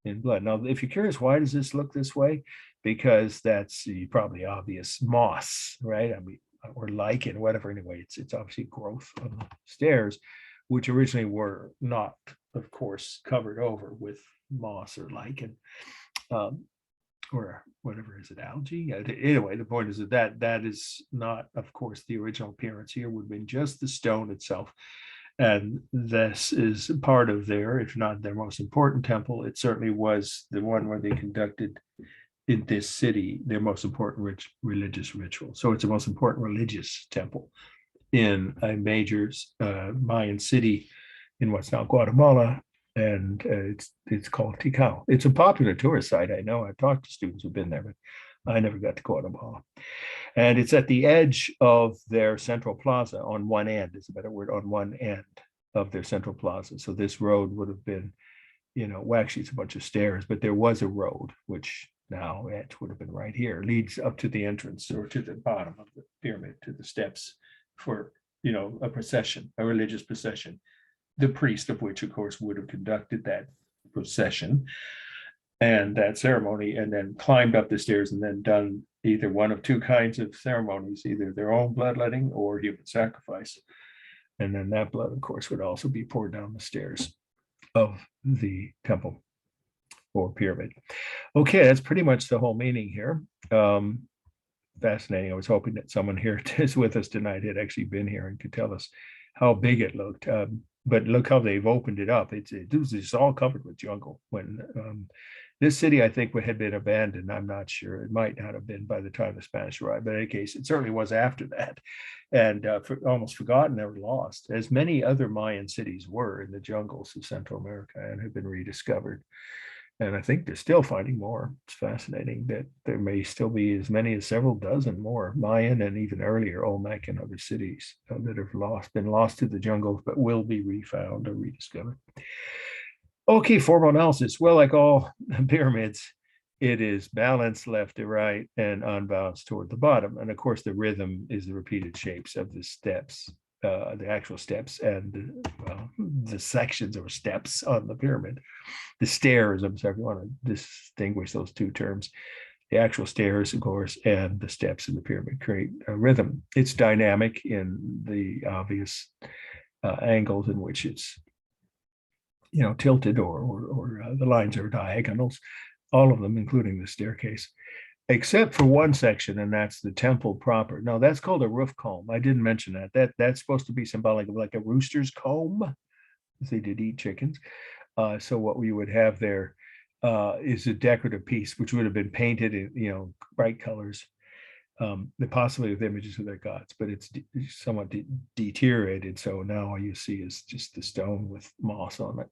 in blood. Now, if you're curious, why does this look this way? Because that's probably obvious moss, right? I mean, or lichen, whatever. Anyway, it's obviously growth on the stairs, which originally were not, of course, covered over with moss or lichen. Or whatever, is it algae? Anyway, the point is that is not, of course, the original appearance. Here would have been just the stone itself. And this is part of their, if not their most important temple. It certainly was the one where they conducted in this city their most important religious ritual. So it's the most important religious temple in a major Mayan city in what's now Guatemala. and it's called Tikal. It's a popular tourist site. I know. I've talked to students who've been there, but I never got to Guatemala. And it's at the edge of their central plaza. On one end is a better word. On one end of their central plaza. So this road would have been, well, actually it's a bunch of stairs, but there was a road which now it would have been right here, leads up to the entrance or to the bottom of the pyramid, to the steps for a procession, a religious procession, the priest of which of course would have conducted that procession and that ceremony, and then climbed up the stairs and then done either one of two kinds of ceremonies, either their own bloodletting or human sacrifice. And then that blood, of course, would also be poured down the stairs of the temple or pyramid. Okay, that's pretty much the whole meaning here. Fascinating. I was hoping that someone here is with us tonight had actually been here and could tell us how big it looked. But look how they've opened it up. It's all covered with jungle. When this city, I think, had been abandoned. I'm not sure. It might not have been by the time the Spanish arrived, but in any case, it certainly was after that, and almost forgotten, never lost, as many other Mayan cities were in the jungles of Central America and have been rediscovered. And I think they're still finding more. It's fascinating that there may still be as many as several dozen more Mayan and even earlier Olmec and other cities that have been lost to the jungles, but will be refound or rediscovered. Okay, formal analysis. Well, like all pyramids, it is balanced left to right and unbalanced toward the bottom. And of course, the rhythm is the repeated shapes of the steps, the actual steps, and the sections or steps on the pyramid. The stairs, I'm sorry if you want to distinguish those two terms. The actual stairs, of course, and the steps in the pyramid create a rhythm. It's dynamic in the obvious angles in which it's tilted or the lines are diagonals, all of them, including the staircase, except for one section, and that's the temple proper. No, that's called a roof comb. I didn't mention that. That's supposed to be symbolic of like a rooster's comb, as they did eat chickens. So what we would have there is a decorative piece, which would have been painted in bright colors, the possibility of images of their gods, but it's somewhat deteriorated. So now all you see is just the stone with moss on it.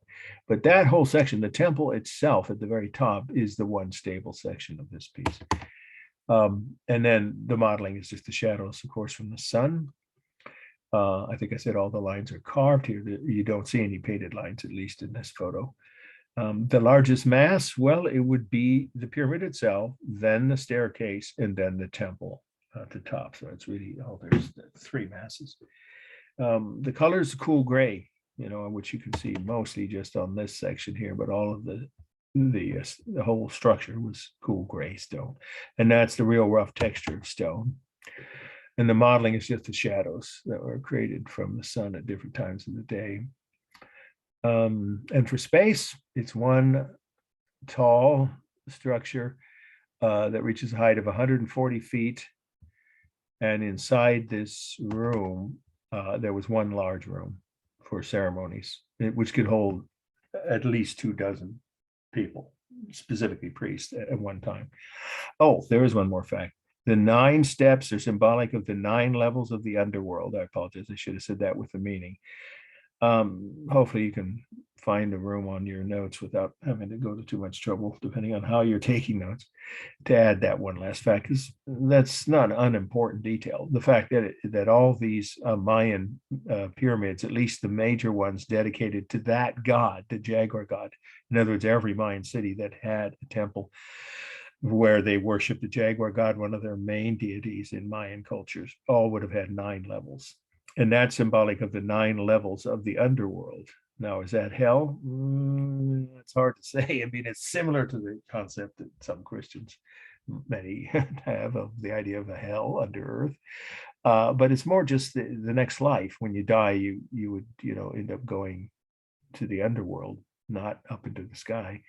But that whole section, the temple itself at the very top, is the one stable section of this piece. And then the modeling is just the shadows, of course, from the sun. I think I said all the lines are carved here. You don't see any painted lines, at least in this photo. The largest mass, well, it would be the pyramid itself, then the staircase, and then the temple at the top. So it's really, there's the three masses. The color is cool gray, which you can see mostly just on this section here, but all of the whole structure was cool gray stone. And that's the real rough texture of stone. And the modeling is just the shadows that were created from the sun at different times of the day. And for space, it's one tall structure that reaches a height of 140 feet. And inside this room, there was one large room for ceremonies, which could hold at least 24 people, specifically priests at one time. Oh, there is one more fact. The 9 steps are symbolic of the 9 levels of the underworld. I apologize. I should have said that with the meaning. Hopefully you can find a room on your notes without having to go to too much trouble, depending on how you're taking notes, to add that one last fact, because that's not an unimportant detail. The fact that all these Mayan pyramids, at least the major ones dedicated to that god, the jaguar god. In other words, every Mayan city that had a temple where they worship the jaguar god, one of their main deities in Mayan cultures, all would have had 9 levels. And that's symbolic of the 9 levels of the underworld. Now, is that hell? It's hard to say. I mean, it's similar to the concept that some Christians, many have, of the idea of a hell under earth. But it's more just the next life. When you die, you would end up going to the underworld, not up into the sky.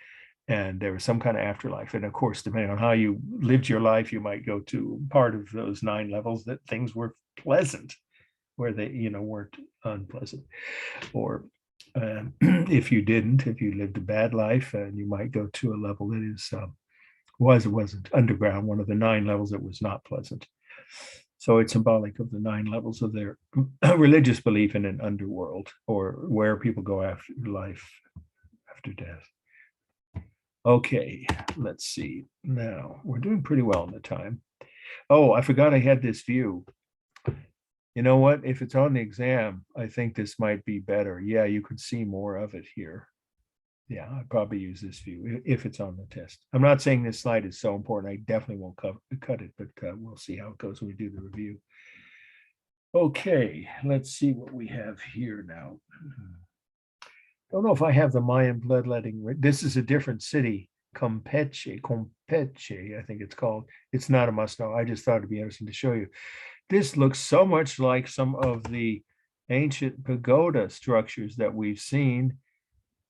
And there was some kind of afterlife. And of course, depending on how you lived your life, you might go to part of those 9 levels that things were pleasant, where they weren't unpleasant. Or if you lived a bad life, and you might go to a level that is wasn't underground, one of the 9 levels that was not pleasant. So it's symbolic of the 9 levels of their religious belief in an underworld, or where people go after after death. Okay, let's see. Now, we're doing pretty well in the time. Oh, I forgot I had this view. You know what? If it's on the exam, I think this might be better. Yeah, you could see more of it here. Yeah, I'd probably use this view if it's on the test. I'm not saying this slide is so important. I definitely won't cut it, but we'll see how it goes when we do the review. Okay, let's see what we have here now. Don't know if I have the Mayan bloodletting. This is a different city, Campeche, I think it's called. It's not a must-know. I just thought it'd be interesting to show you. This looks so much like some of the ancient pagoda structures that we've seen,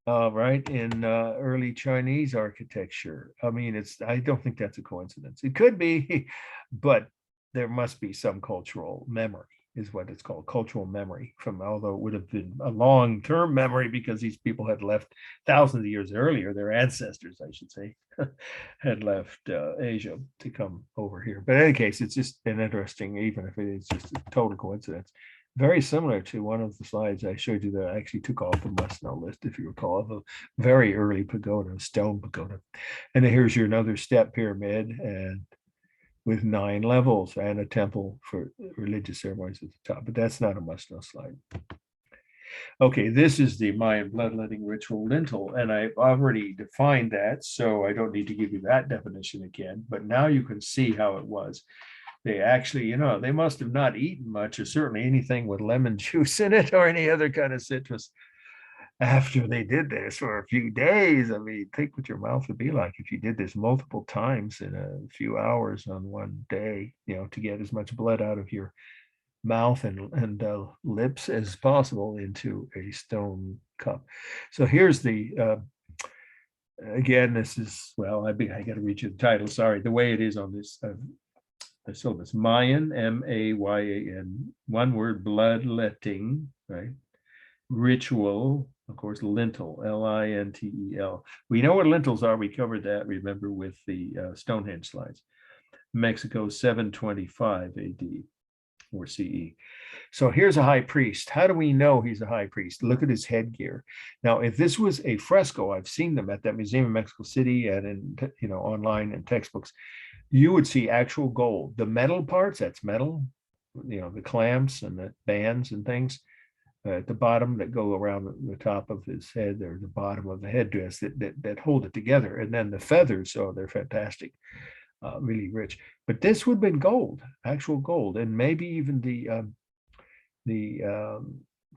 right, in early Chinese architecture. I mean, I don't think that's a coincidence. It could be, but there must be some cultural memory, is what it's called, cultural memory from, although it would have been a long-term memory because these people had left thousands of years earlier, their ancestors, I should say, had left Asia to come over here. But in any case, it's just an interesting, even if it is just a total coincidence, very similar to one of the slides I showed you that I actually took off the must-know list, if you recall, of a very early pagoda, stone pagoda. And here's your another step pyramid, and with 9 levels and a temple for religious ceremonies at the top, but that's not a must-know slide. Okay, this is the Mayan bloodletting ritual lintel, and I've already defined that, so I don't need to give you that definition again, but now you can see how it was. They actually, they must have not eaten much, or certainly anything with lemon juice in it or any other kind of citrus after they did this for a few days. I mean, think what your mouth would be like if you did this multiple times in a few hours on one day, to get as much blood out of your mouth and lips as possible into a stone cup. So here's the, again, this is, well, I got to read you the title. Sorry, the way it is on this syllabus, Mayan, Mayan, one word, bloodletting, right? Ritual, of course, lintel, Lintel. We know what lintels are. We covered that, remember, with the Stonehenge slides. Mexico, 725 AD or CE. So here's a high priest. How do we know he's a high priest? Look at his headgear. Now, if this was a fresco, I've seen them at that museum in Mexico City and in, online in textbooks, you would see actual gold. The metal parts, that's metal, the clamps and the bands and things, at the bottom that go around the top of his head, or the bottom of the headdress that hold it together. And then the feathers, they're fantastic, really rich. But this would have been gold, actual gold, and maybe even the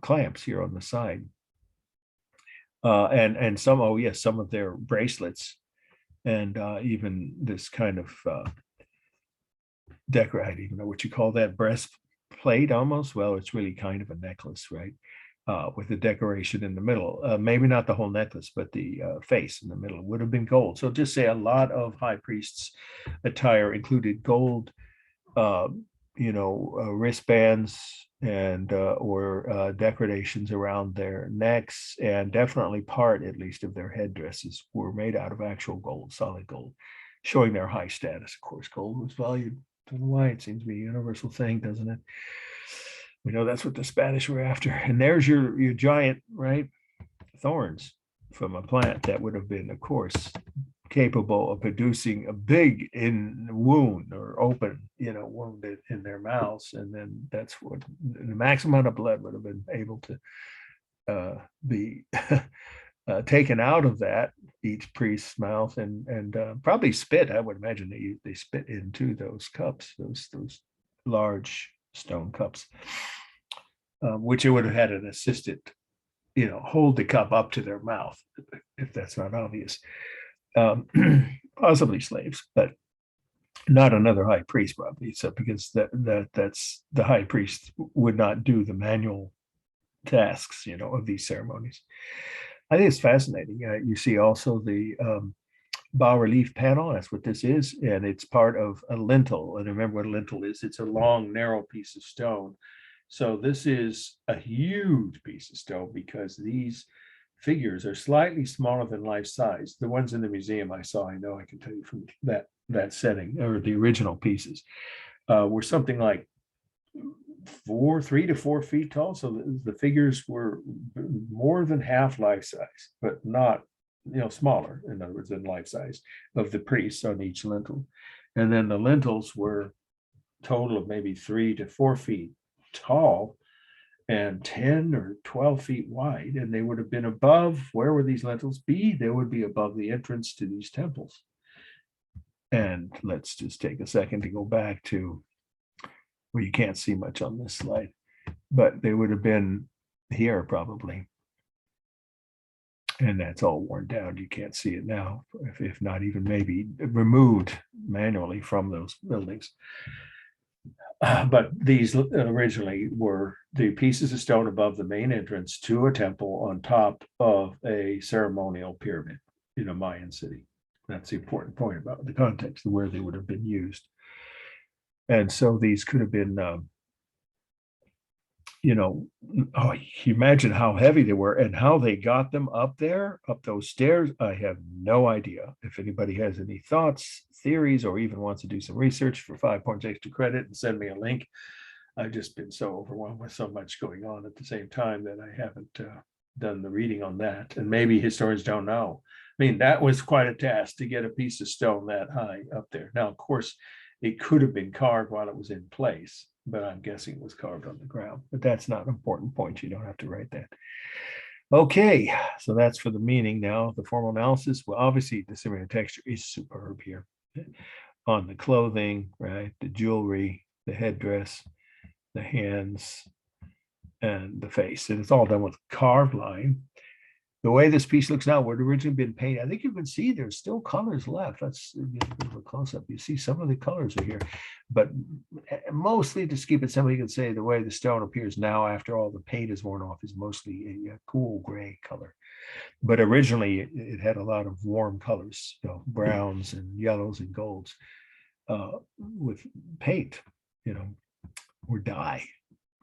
clamps here on the side. And some, oh yes, some of their bracelets, and even this kind of decor, I don't even know what you call that, breastplate almost. Well, it's really kind of a necklace, right? With the decoration in the middle. Maybe not the whole necklace, but the face in the middle would have been gold. So just say a lot of high priests' attire included gold, wristbands and or decorations around their necks, and definitely part, at least, of their headdresses were made out of actual gold, solid gold, showing their high status. Of course, gold was valued. Don't know why. It seems to be a universal thing, doesn't it? We know that's what the Spanish were after. And there's your giant, right, thorns from a plant that would have been, of course, capable of producing a big wound or open, wound in their mouths. And then that's what the maximum amount of blood would have been able to be taken out of that, each priest's mouth, and probably spit. I would imagine they spit into those cups, those large stone cups, which it would have had an assistant, hold the cup up to their mouth, if that's not obvious. Possibly slaves, but not another high priest, probably. So because that's the high priest would not do the manual tasks, of these ceremonies. I think it's fascinating. You see also the bas-relief panel. That's what this is, and it's part of a lintel. And remember what a lintel is? It's a long, narrow piece of stone. So this is a huge piece of stone because these figures are slightly smaller than life size. The ones in the museum I saw, I can tell you from that setting, or the original pieces, were something like 3 to 4 feet tall. So the figures were more than half life size, but not smaller, in other words, than life size of the priests on each lintel. And then the lintels were total of maybe 3 to 4 feet tall and 10 or 12 feet wide. And they would have been above, where would these lintels be? They would be above the entrance to these temples. And let's just take a second to go back to, well, you can't see much on this slide, but they would have been here probably. And that's all worn down. You can't see it now, if not even maybe removed manually from those buildings. But these originally were the pieces of stone above the main entrance to a temple on top of a ceremonial pyramid in a Mayan city. That's the important point about the context of where they would have been used. And so these could have been, you imagine how heavy they were and how they got them up there, up those stairs. I have no idea. If anybody has any thoughts, theories, or even wants to do some research for 5 points extra credit and send me a link. I've just been so overwhelmed with so much going on at the same time that I haven't done the reading on that. And maybe historians don't know. I mean, that was quite a task to get a piece of stone that high up there. Now, of course, it could have been carved while it was in place, but I'm guessing it was carved on the ground. But that's not an important point. You don't have to write that. Okay, so that's for the meaning. Now, the formal analysis. Well, obviously, the Sumerian texture is superb here. On the clothing, right? The jewelry, the headdress, the hands, and the face. And it's all done with carved line. The way this piece looks now would originally been painted. I think you can see there's still colors left. Let's get a bit of a close-up. You see some of the colors are here, but mostly, to keep it simple, you can say the way the stone appears now after all the paint is worn off is mostly a cool gray color. But originally it had a lot of warm colors, browns and yellows and golds with paint, or dye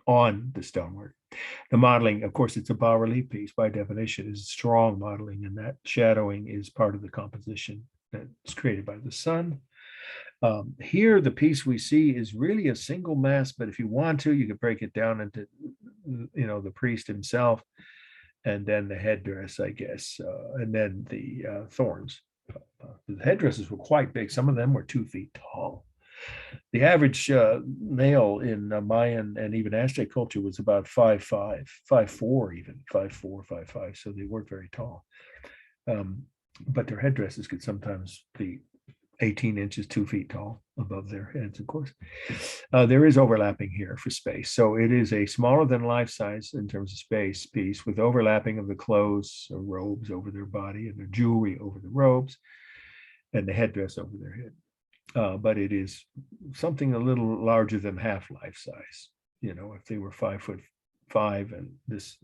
on the stonework. The modeling, of course, it's a bas-relief piece by definition, is strong modeling, and that shadowing is part of the composition that's created by the sun. Here, the piece we see is really a single mass, but if you want to, you can break it down into, the priest himself, and then the headdress, I guess, and then the thorns. The headdresses were quite big. Some of them were 2 feet tall. The average male in Mayan and even Aztec culture was about 5'5", 5'4", even 5'4", 5'5". So they weren't very tall. But their headdresses could sometimes be 18 inches, 2 feet tall above their heads, of course. There is overlapping here for space. So it is a smaller than life size in terms of space piece with overlapping of the clothes or robes over their body and their jewelry over the robes and the headdress over their head. But it is something a little larger than half life size. If they were 5'5" and this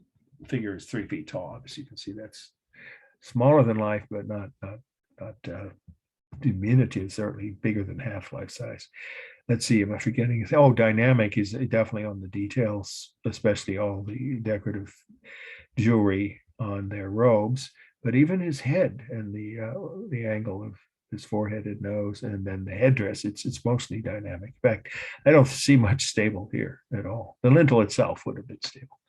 figure is 3 feet tall, obviously you can see that's smaller than life, but not diminutive, certainly bigger than half life size. Let's see, am I forgetting? Oh, dynamic is definitely on the details, especially all the decorative jewelry on their robes, but even his head and the angle of his forehead and nose, and then the headdress, it's mostly dynamic. In fact, I don't see much stable here at all. The lintel itself would have been stable.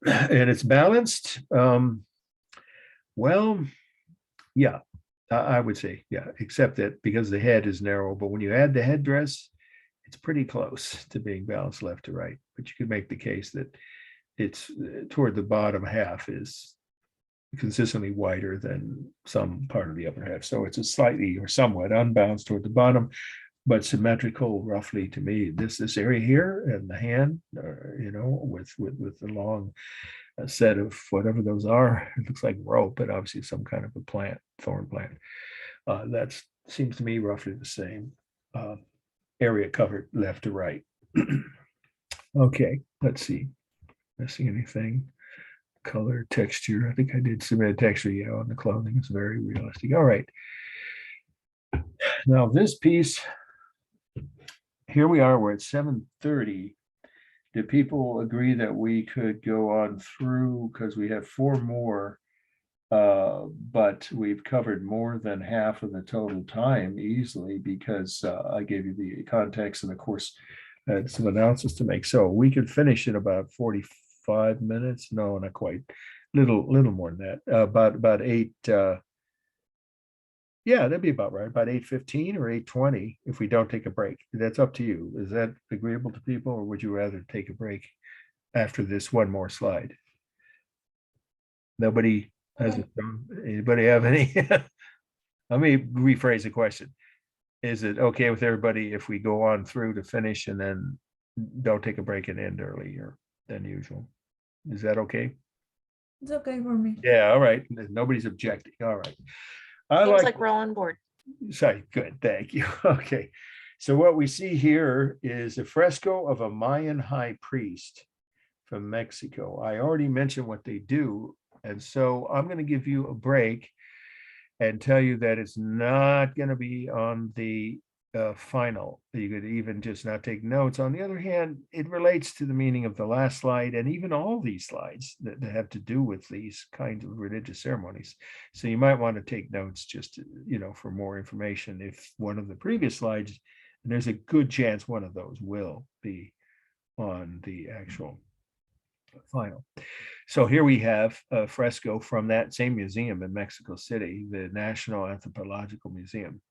And it's balanced. Well, yeah, I would say, yeah, except that because the head is narrow, but when you add the headdress, it's pretty close to being balanced left to right. But you could make the case that it's toward the bottom half is consistently wider than some part of the upper half. So it's a slightly or somewhat unbalanced toward the bottom, but symmetrical roughly to me. This area here and the hand, with the long set of whatever those are, it looks like rope, but obviously some kind of a plant, thorn plant. That seems to me roughly the same area covered left to right. Okay, let's see. Missing anything? Color, texture. I think I did submit a texture, on the clothing. It's very realistic. All right. Now this piece, here we are, we're at 7:30. Do people agree that we could go on through, because we have 4 more, but we've covered more than half of the total time easily because I gave you the context and of course had some analysis to make. So we could finish in about 5 minutes. No, not quite. Little more than that. About eight. Yeah, that'd be about right. About 8:15 or 8:20 if we don't take a break. That's up to you. Is that agreeable to people, or would you rather take a break after this one more slide? Nobody has a, anybody have any? Let me rephrase the question. Is it okay with everybody if we go on through to finish and then don't take a break and end earlier than usual? Is that okay? It's okay for me. Yeah, all right. Nobody's objecting. All right. I Seems like, like we're all on board. sorry, good, thank you. Okay. So what we see here is a fresco of a Mayan high priest from Mexico. I already mentioned what they do, and so I'm going to give you a break and tell you that it's not going to be on the final. You could even just not take notes. On the other hand, it relates to the meaning of the last slide and even all these slides that have to do with these kinds of religious ceremonies. So you might want to take notes just to, for more information. If one of the previous slides, and there's a good chance one of those will be on the actual final. So here we have a fresco from that same museum in Mexico City, the National Anthropological Museum,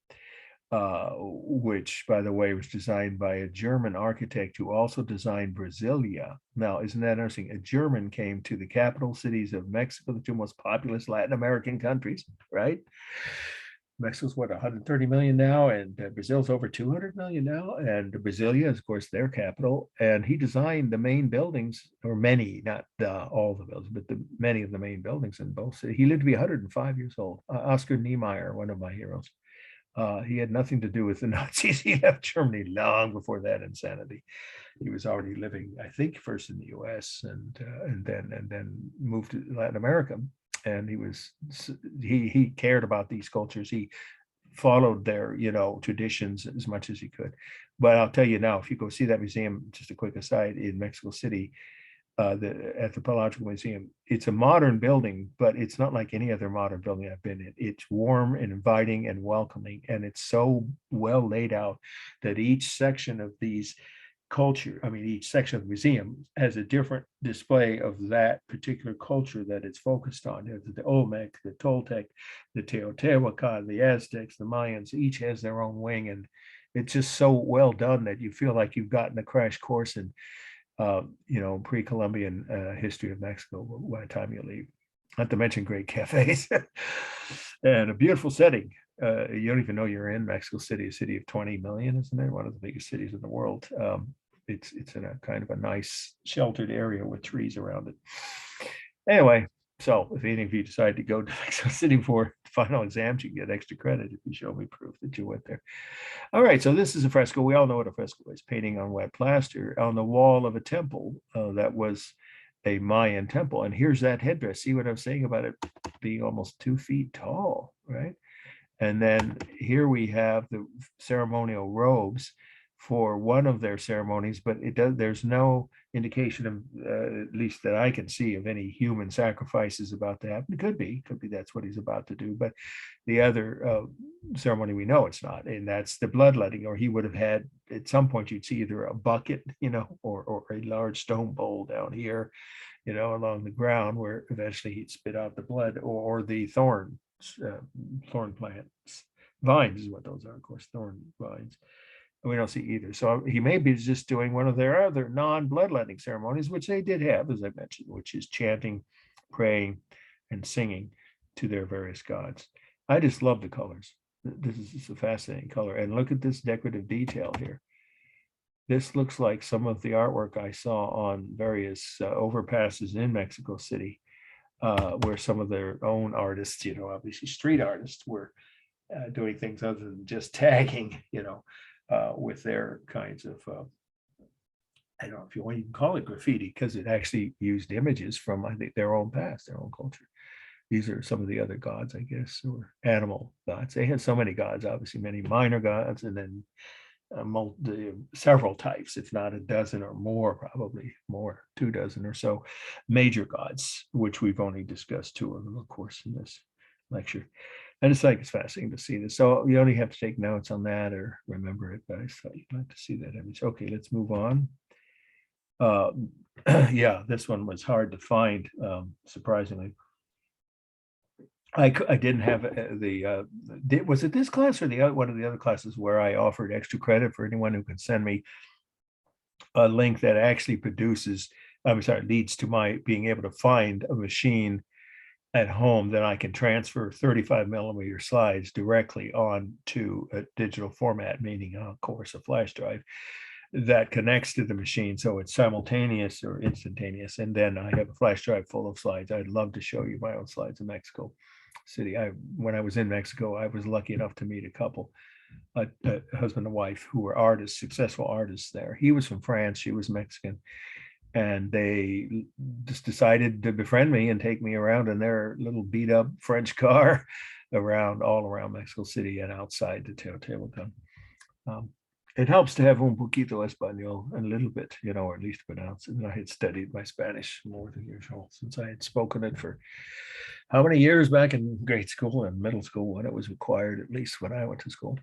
which, by the way, was designed by a German architect who also designed Brasilia. Now, isn't that interesting? A German came to the capital cities of Mexico, the two most populous Latin American countries, right? Mexico's what, 130 million now, and Brazil's over 200 million now, and Brasilia is, of course, their capital. And he designed the main buildings, or many, not all the buildings, but many of the main buildings in both cities. He lived to be 105 years old. Oscar Niemeyer, one of my heroes. He had nothing to do with the Nazis. He left Germany long before that insanity. He was already living, I think, first in the U.S. and then moved to Latin America. And he cared about these cultures. He followed their traditions as much as he could. But I'll tell you now, if you go see that museum, just a quick aside, in Mexico City, the Anthropological Museum, it's a modern building, but it's not like any other modern building I've been in. It's warm and inviting and welcoming, and it's so well laid out that each section of these each section of the museum has a different display of that particular culture that it's focused on. The Olmec, the Toltec, the Teotihuacan, the Aztecs, the Mayans, each has their own wing, and it's just so well done that you feel like you've gotten a crash course in pre-Columbian history of Mexico by the time you leave. Not to mention great cafes and a beautiful setting. You don't even know you're in Mexico City, a city of 20 million, isn't it? One of the biggest cities in the world. It's in a kind of a nice sheltered area with trees around it. Anyway, so if any of you decide to go to Mexico City for final exams, you can get extra credit if you show me proof that you went there. All right, so this is a fresco. We all know what a fresco is: painting on wet plaster on the wall of a temple that was a Mayan temple. And here's that headdress. See what I'm saying about it being almost 2 feet tall, right? And then here we have the ceremonial robes for one of their ceremonies, but there's no indication of, at least that I can see, of any human sacrifices about to happen. It could be that's what he's about to do. But the other ceremony, we know it's not, and that's the bloodletting. Or he would have had, at some point, you'd see either a bucket, or a large stone bowl down here, along the ground, where eventually he'd spit out the blood, or the thorn plants. Vines is what those are, of course, thorn vines. We don't see either. So he may be just doing one of their other non-bloodletting ceremonies, which they did have, as I mentioned, which is chanting, praying, and singing to their various gods. I just love the colors. This is just a fascinating color. And look at this decorative detail here. This looks like some of the artwork I saw on various overpasses in Mexico City, where some of their own artists, obviously street artists, were doing things other than just tagging, with their kinds of, I don't know if you want to call it graffiti, because it actually used images from, I think, their own past, their own culture. These are some of the other gods, I guess, or animal gods. They had so many gods, obviously, many minor gods, and then several types, if not a dozen or more, probably more, 2 dozen or so major gods, which we've only discussed 2 of them, of course, in this lecture. I just think it's fascinating to see this. So you only have to take notes on that or remember it, but I thought you'd like to see that image. Okay, let's move on. Uh, yeah, this one was hard to find, surprisingly. I didn't have was it this class or the other one of the other classes where I offered extra credit for anyone who can send me a link that actually produces, I'm sorry, leads to my being able to find a machine at home that I can transfer 35 millimeter slides directly onto a digital format, meaning, of course, a flash drive that connects to the machine. So it's simultaneous or instantaneous. And then I have a flash drive full of slides. I'd love to show you my own slides in Mexico City. When I was in Mexico, I was lucky enough to meet a couple, a husband and wife who were artists, successful artists there. He was from France, she was Mexican, and they just decided to befriend me and take me around in their little beat up French car all around Mexico City and outside the Teotihuacan. Um, it helps to have un poquito español, a little bit, or at least pronounce it. And I had studied my Spanish more than usual since I had spoken it for how many years back in grade school and middle school when it was required, at least when I went to school.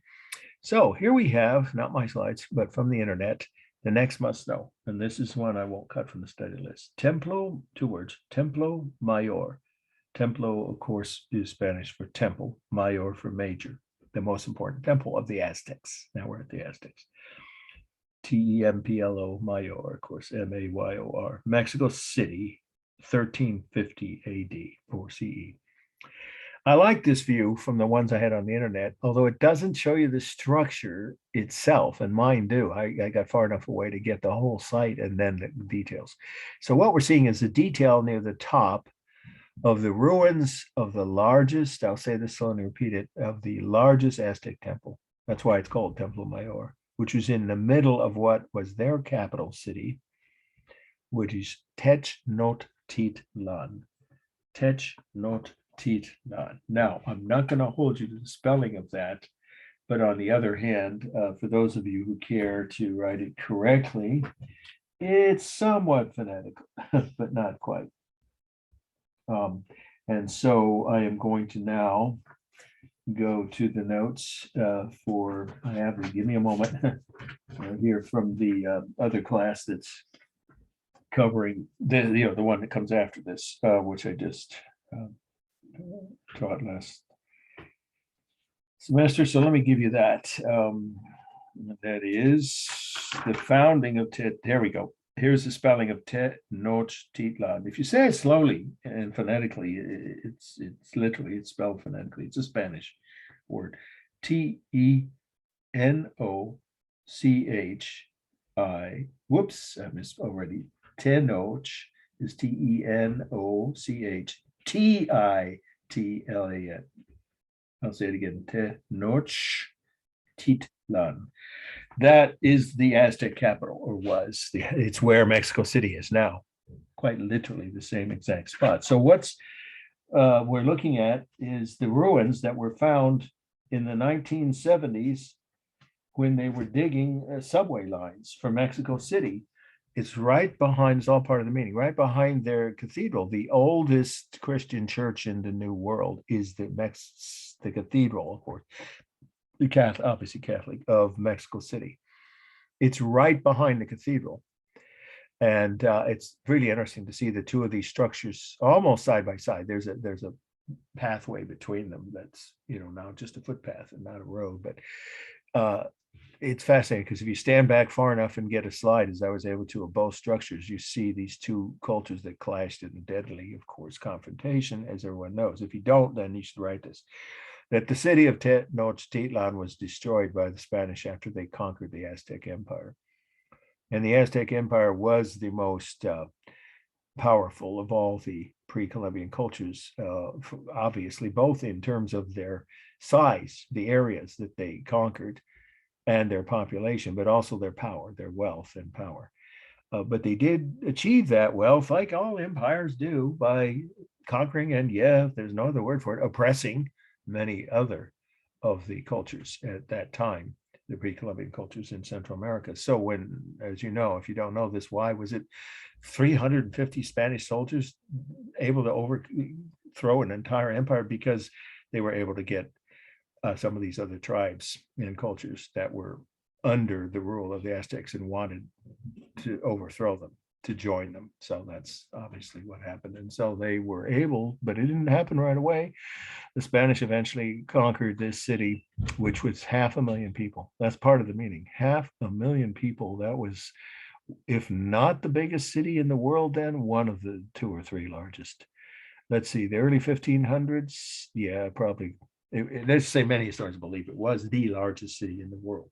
So here we have, not my slides, but from the internet, the next must know. And this is one I won't cut from the study list. Templo, 2 words, Templo Mayor. Templo, of course, is Spanish for temple, mayor for major, the most important temple of the Aztecs. Now we're at the Aztecs. Templo Mayor, of course, Mayor, Mexico City, 1350 AD or CE. I like this view from the ones I had on the internet, although it doesn't show you the structure itself, and mine do. I got far enough away to get the whole site and then the details. So what we're seeing is the detail near the top of the ruins of the largest, I'll say this slowly and repeat it, of the largest Aztec temple. That's why it's called Templo Mayor, which was in the middle of what was their capital city, which is Tenochtitlan. Tenochtitlan. Now, I'm not going to hold you to the spelling of that, but on the other hand, for those of you who care to write it correctly, it's somewhat phonetical, but not quite. And so I am going to now go to the notes for, I have to give me a moment here from the other class that's covering the one that comes after this, which I just taught last semester. So let me give you that. That is the founding of there we go. Here's the spelling of Tenochtitlan. If you say it slowly and phonetically, it's literally, it's spelled phonetically. It's a Spanish word. Tenochi. Whoops, I missed already. Tenoch is Tenochtitlan. I'll say it again. Tenochtitlan. That is the Aztec capital, or was. It's where Mexico City is now, quite literally the same exact spot. So what's we're looking at is the ruins that were found in the 1970s when they were digging subway lines for Mexico City. It's right behind, it's all part of the meeting, right behind their cathedral. The oldest Christian church in the New World is the cathedral, of course. The Catholic, obviously Catholic, of Mexico City. It's right behind the cathedral. And it's really interesting to see the two of these structures almost side by side. There's a pathway between them that's, now just a footpath and not a road. But it's fascinating because if you stand back far enough and get a slide, as I was able to, of both structures, you see these two cultures that clashed in a deadly, of course, confrontation, as everyone knows. If you don't, then you should write this. That the city of Tenochtitlan was destroyed by the Spanish after they conquered the Aztec Empire. And the Aztec Empire was the most powerful of all the pre-Columbian cultures, obviously, both in terms of their size, the areas that they conquered, and their population, but also their power, their wealth and power. But they did achieve that wealth, like all empires do, by conquering and, there's no other word for it, oppressing many other of the cultures at that time, the pre-Columbian cultures in Central America. So when, as you know, if you don't know this, why was it 350 Spanish soldiers able to overthrow an entire empire? Because they were able to get some of these other tribes and cultures that were under the rule of the Aztecs and wanted to overthrow them. to join them. So that's obviously what happened. And so they were able, but it didn't happen right away. The Spanish eventually conquered this city, which was 500,000 people. That's part of the meaning. 500,000 people. That was, if not the biggest city in the world, then one of the 2 or 3 largest. Let's see, the early 1500s. Yeah, probably. Let's say many historians believe it was the largest city in the world.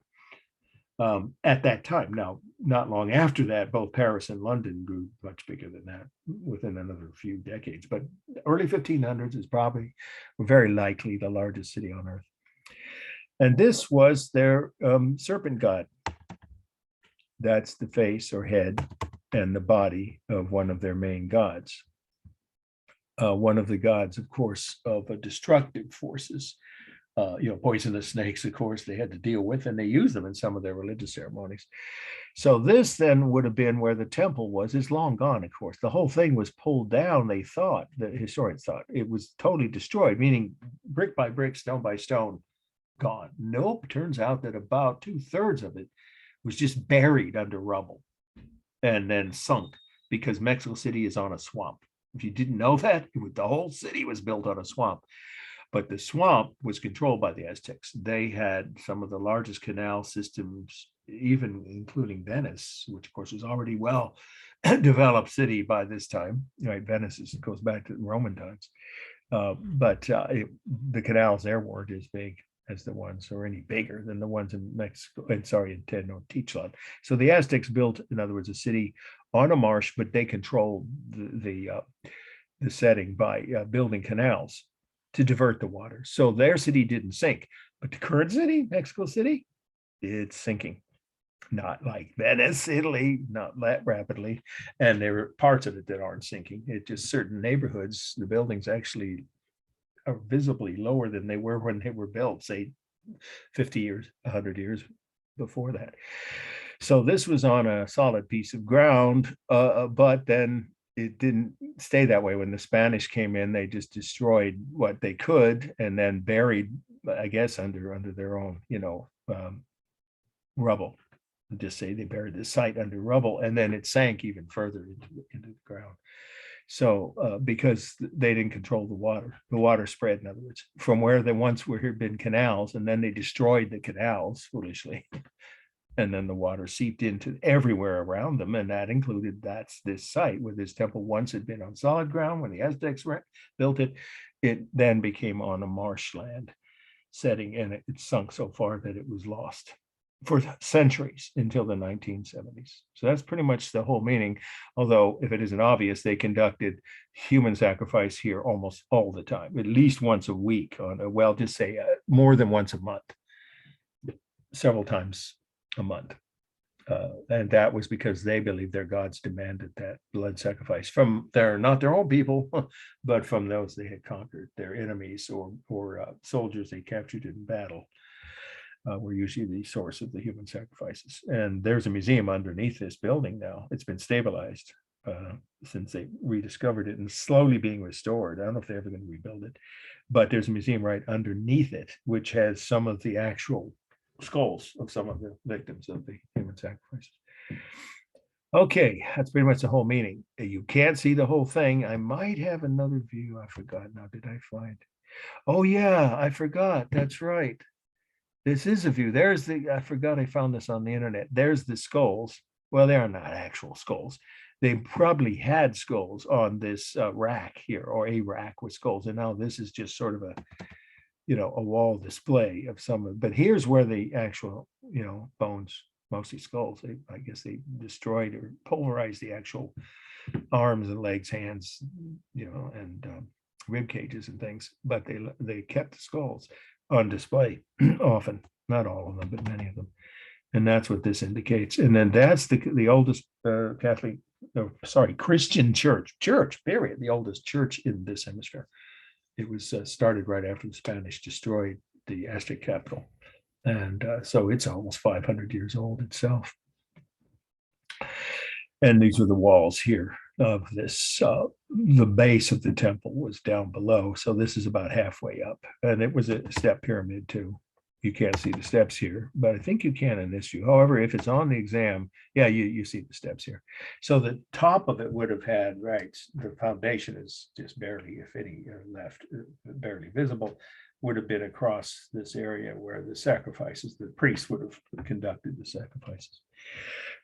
At that time. Now, not long after that, both Paris and London grew much bigger than that within another few decades. But early 1500s is probably very likely the largest city on earth. And this was their serpent god. That's the face or head and the body of one of their main gods. One of the gods, of course, of destructive forces. Poisonous snakes, of course, they had to deal with, and they used them in some of their religious ceremonies. So this then would have been where the temple was. It's long gone, of course. The whole thing was pulled down. They thought, the historians thought, it was totally destroyed, meaning brick by brick, stone by stone, gone. Nope, turns out that about 2/3 of it was just buried under rubble and then sunk, because Mexico City is on a swamp. If you didn't know that, the whole city was built on a swamp. But the swamp was controlled by the Aztecs. They had some of the largest canal systems, even including Venice, which of course was already well developed city by this time. Right, Venice goes back to Roman times, but the canals there weren't as big as the ones, or any bigger than the ones in Mexico. And sorry, in Tenochtitlan. So the Aztecs built, in other words, a city on a marsh, but they controlled the setting by building canals to divert the water. So their city didn't sink, but the current city, Mexico City, it's sinking. Not like Venice, Italy, not that rapidly. And there are parts of it that aren't sinking. It just certain neighborhoods, the buildings actually are visibly lower than they were when they were built, say 50 years, 100 years before that. So this was on a solid piece of ground, but then it didn't stay that way. When the Spanish came in, they just destroyed what they could and then buried, I guess, under their own, rubble. Just say they buried the site under rubble, and then it sank even further into the ground. So because they didn't control the water spread, in other words, from where there once had been canals, and then they destroyed the canals foolishly. And then the water seeped into everywhere around them. And that included, that's this site where this temple once had been on solid ground. When the Aztecs built it, it then became on a marshland setting, and it sunk so far that it was lost for centuries until the 1970s. So that's pretty much the whole meaning. Although, if it isn't obvious, they conducted human sacrifice here almost all the time, at least once a week just say more than once a month, several times a month. And that was because they believed their gods demanded that blood sacrifice from not their own people, but from those they had conquered, their enemies or soldiers they captured in battle. Were usually the source of the human sacrifices. And there's a museum underneath this building now. It's been stabilized since they rediscovered it and slowly being restored. I don't know if they're ever going to rebuild it, but there's a museum right underneath it, which has some of the actual skulls of some of the victims of the human sacrifices. Okay, that's pretty much the whole meaning. You can't see the whole thing. I might have another view. I forgot now. Did I find? Oh yeah, I forgot. That's right. This is a view. I forgot I found this on the internet. There's the skulls. Well, they are not actual skulls. They probably had skulls on this rack here, or a rack with skulls. And now this is just sort of a wall display of some of, but here's where the actual, bones, mostly skulls, I guess they destroyed or pulverized the actual arms and legs, hands, and rib cages and things, but they kept the skulls on display often, not all of them, but many of them. And that's what this indicates. And then that's the oldest Christian church, period, the oldest church in this hemisphere. It was started right after the Spanish destroyed the Aztec capital. And so it's almost 500 years old itself. And these are the walls here of this. The base of the temple was down below. So this is about halfway up. And it was a step pyramid too. You can't see the steps here, but I think you can in this view. However, if it's on the exam, yeah, you see the steps here. So the top of it would have had, right, the foundation is just barely, if any, left, barely visible, would have been across this area where the sacrifices, the priests would have conducted the sacrifices.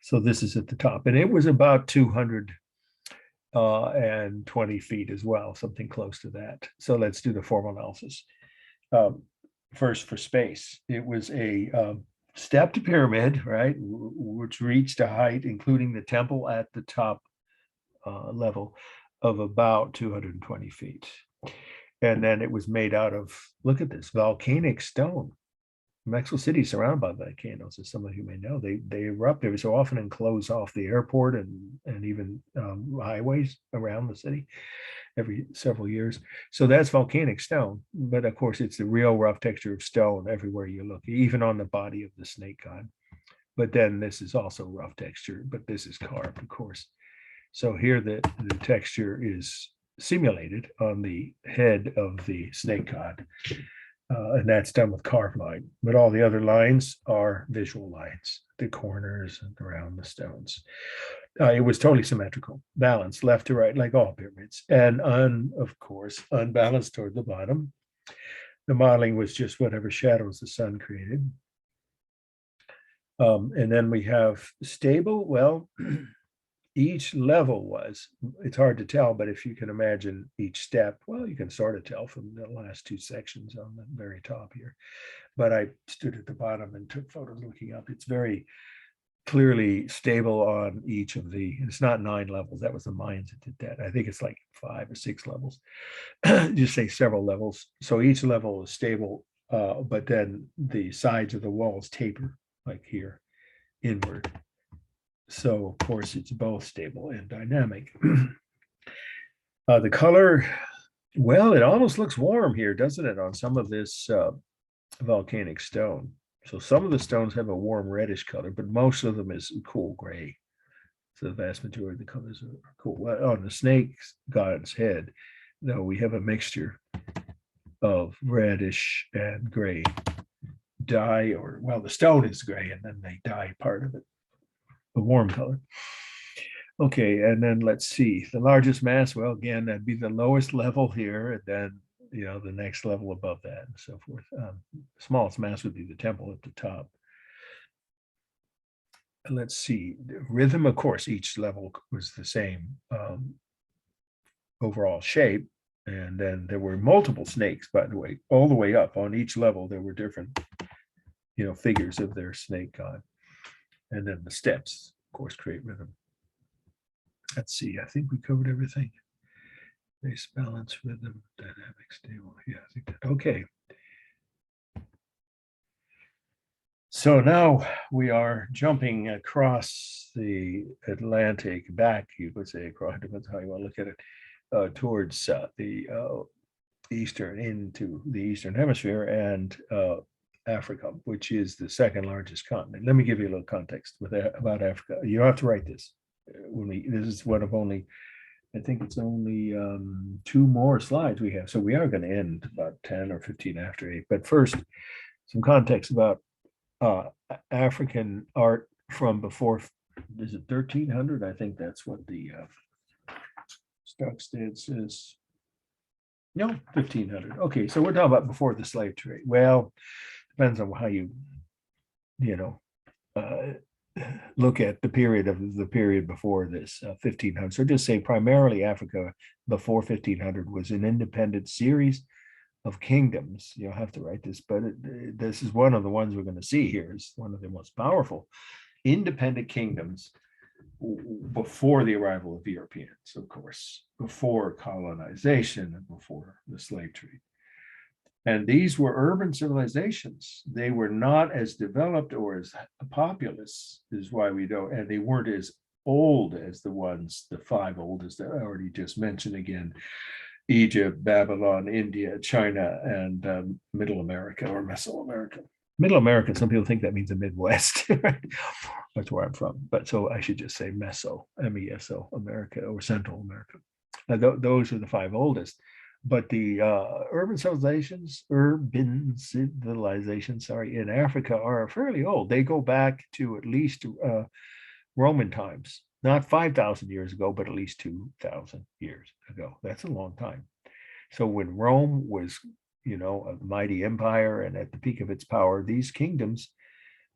So this is at the top, and it was about 220 feet as well, something close to that. So let's do the formal analysis. First, for space, it was a stepped pyramid, right, which reached a height, including the temple at the top level, of about 220 feet. And then it was made out of, look at this, volcanic stone. Mexico City is surrounded by volcanoes, as some of you may know. They erupt every so often and close off the airport and even highways around the city every several years. So that's volcanic stone. But of course, it's the real rough texture of stone everywhere you look, even on the body of the snake god. But then this is also rough texture, but this is carved, of course. So here the texture is simulated on the head of the snake god. And that's done with carved line, but all the other lines are visual lines, the corners and around the stones. It was totally symmetrical, balanced left to right, like all pyramids, and of course, unbalanced toward the bottom. The modeling was just whatever shadows the sun created. And then we have stable. Well, each level was, it's hard to tell, but if you can imagine each step, well, you can sort of tell from the last two sections on the very top here. But I stood at the bottom and took photos looking up. It's very clearly stable on each of the, it's not 9 levels. That was the Mayans that did that. I think it's like 5 or 6 levels, just say several levels. So each level is stable, but then the sides of the walls taper, like here, inward. So of course it's both stable and dynamic. The color, well, it almost looks warm here, doesn't it, on some of this volcanic stone. So some of the stones have a warm reddish color, but most of them is cool gray. So the vast majority of the colors are cool. Well, on the snake god's head, no, we have a mixture of reddish and gray dye, or well, the stone is gray and then they dye part of it a warm color. Okay, and then let's see, the largest mass, well, again, that'd be the lowest level here, and then the next level above that and so forth. Smallest mass would be the temple at the top. And let's see, the rhythm, of course, each level was the same overall shape. And then there were multiple snakes, by the way, all the way up on each level. There were different, figures of their snake god. And then the steps, of course, create rhythm. Let's see, I think we covered everything. Base, balance, rhythm, dynamic, stable. Yeah, I think that, okay. So now we are jumping across the Atlantic back, you could say, across, depends how you want to look at it, towards the eastern, into the Eastern Hemisphere and Africa, which is the second largest continent. Let me give you a little context about Africa. You don't have to write this. This is one of only, I think it's only 2 more slides we have. So we are going to end about 10 or 15 after 8. But first, some context about African art from before, is it 1300? I think that's what the Stuckstead says. No, 1500. Okay, so we're talking about before the slave trade. Well, depends on how you look at the period before this 1500. So just say primarily Africa before 1500 was an independent series of kingdoms. You'll have to write this, but this is one of the ones we're going to see here. Is one of the most powerful independent kingdoms before the arrival of Europeans, of course, before colonization and before the slave trade. And these were urban civilizations. They were not as developed or as populous, is why we don't, and they weren't as old as the ones, the 5 oldest that I already just mentioned again: Egypt, Babylon, India, China, and Middle America or Mesoamerica. Middle America, some people think that means the Midwest. Right? That's where I'm from. But so I should just say Meso, M-E-S-O, America, or Central America. Now, those are the 5 oldest. but the urban civilizations, sorry, in Africa are fairly old. They go back to at least Roman times, not 5,000 years ago, but at least 2,000 years ago. That's a long time. So when Rome was, a mighty empire and at the peak of its power, these kingdoms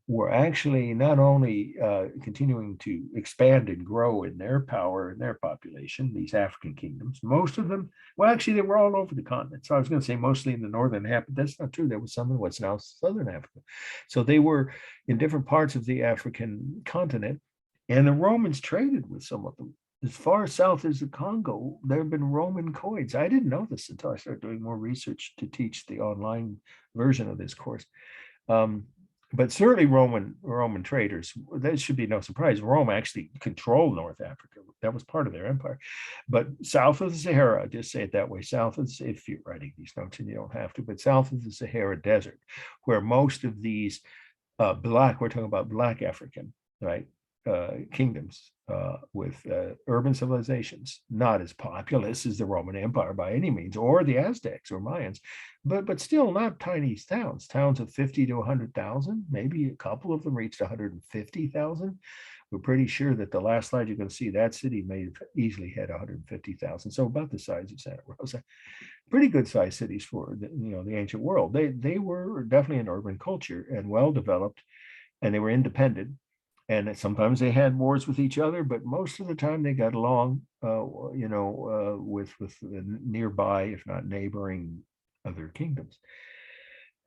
were actually not only continuing to expand and grow in their power and their population, these African kingdoms, most of them, well, actually, they were all over the continent. So I was going to say mostly in the northern half, but that's not true. There was some in what's now southern Africa. So they were in different parts of the African continent, and the Romans traded with some of them. As far south as the Congo, there have been Roman coins. I didn't know this until I started doing more research to teach the online version of this course. But certainly Roman traders, that should be no surprise. Rome actually controlled North Africa. That was part of their empire. But south of the Sahara, just say it that way, south of the, if you're writing these notes and you don't have to, but south of the Sahara Desert, where most of these we're talking about Black African, right, kingdoms with urban civilizations, not as populous as the Roman Empire by any means, or the Aztecs or Mayans, but still not tiny towns of 50 to 100,000. Maybe a couple of them reached 150,000. We're pretty sure that the last slide you're going to see, that city may have easily had 150,000. So about the size of Santa Rosa. Pretty good sized cities for the ancient world. They were definitely an urban culture and well developed, and they were independent. And sometimes they had wars with each other, but most of the time they got along, with the nearby, if not neighboring, other kingdoms.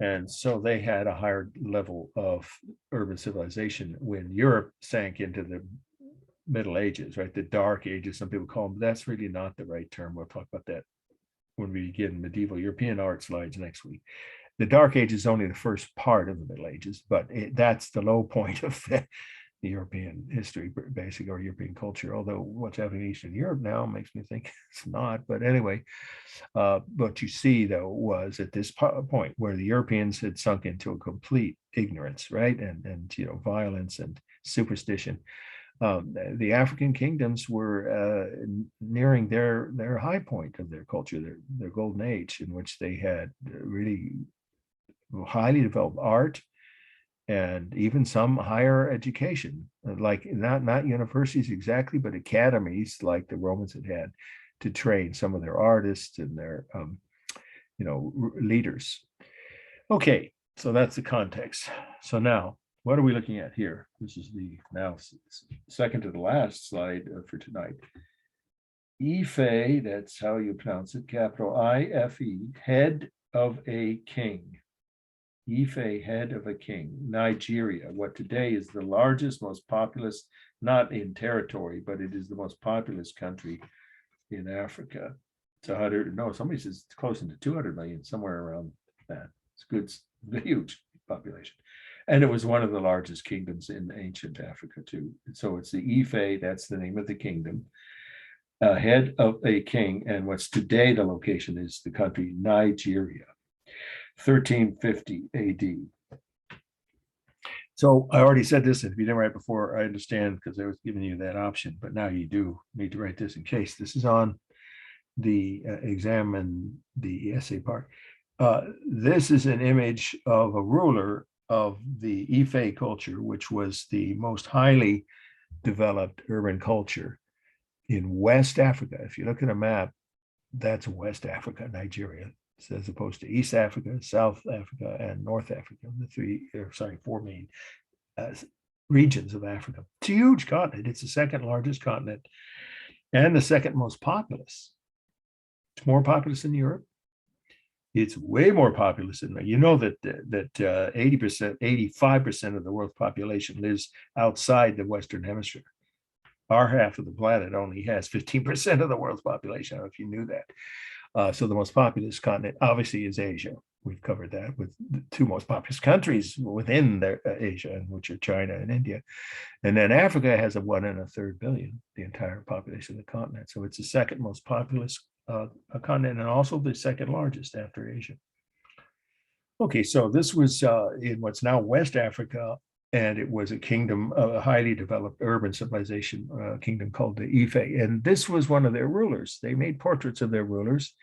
And so they had a higher level of urban civilization when Europe sank into the Middle Ages, right? The Dark Ages, some people call them. That's really not the right term. We'll talk about that when we begin medieval European art slides next week. The Dark Ages is only the first part of the Middle Ages, but that's the low point of the European history, basically, or European culture. Although what's happening in Eastern Europe now makes me think it's not. But anyway, what you see though was at this point where the Europeans had sunk into a complete ignorance, right, and violence and superstition. The African kingdoms were nearing their high point of their culture, their golden age, in which they had really highly developed art and even some higher education, like not universities exactly, but academies like the Romans had to train some of their artists and their leaders. Okay, so that's the context. So now, what are we looking at here? This is the now second to the last slide for tonight. Ife, that's how you pronounce it, capital I-F-E, head of a king. Ife, head of a king. Nigeria, what today is the largest, most populous, not in territory, but it is the most populous country in Africa. It's somebody says it's close to 200 million, somewhere around that. It's good, huge population. And it was one of the largest kingdoms in ancient Africa too. So it's the Ife, that's the name of the kingdom. Head of a king, and what's today the location is the country Nigeria. 1350 AD. So I already said this, if you didn't write before, I understand because I was giving you that option, but now you do need to write this in case. This is on the exam and the essay part. This is an image of a ruler of the Ife culture, which was the most highly developed urban culture in West Africa. If you look at a map, that's West Africa, Nigeria, as opposed to East Africa, South Africa, and North Africa, the four main regions of Africa. It's a huge continent. It's the second largest continent and the second most populous. It's more populous than Europe. It's way more populous than that. You know that 80%, 85% of the world's population lives outside the Western Hemisphere. Our half of the planet only has 15% of the world's population. I don't know if you knew that. So the most populous continent obviously is Asia. We've covered that with the two most populous countries within Asia, which are China and India. And then Africa has a 1 1/3 billion, the entire population of the continent. So it's the second most populous continent and also the second largest after Asia. Okay, so this was in what's now West Africa, and it was a kingdom, a highly developed urban civilization kingdom called the Ife. And this was one of their rulers. They made portraits of their rulers.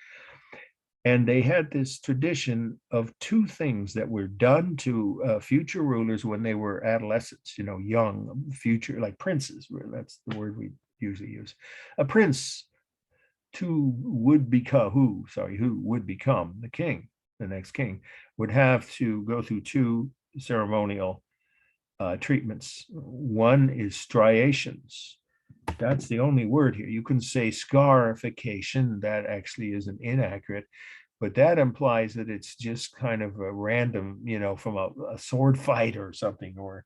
And they had this tradition of two things that were done to future rulers when they were adolescents, young, future, like princes. That's the word we usually use. A prince who would become the king, the next king, would have to go through two ceremonial treatments. One is striations. That's the only word here. You can say scarification. That actually isn't inaccurate, but that implies that it's just kind of a random, from a sword fight or something, or,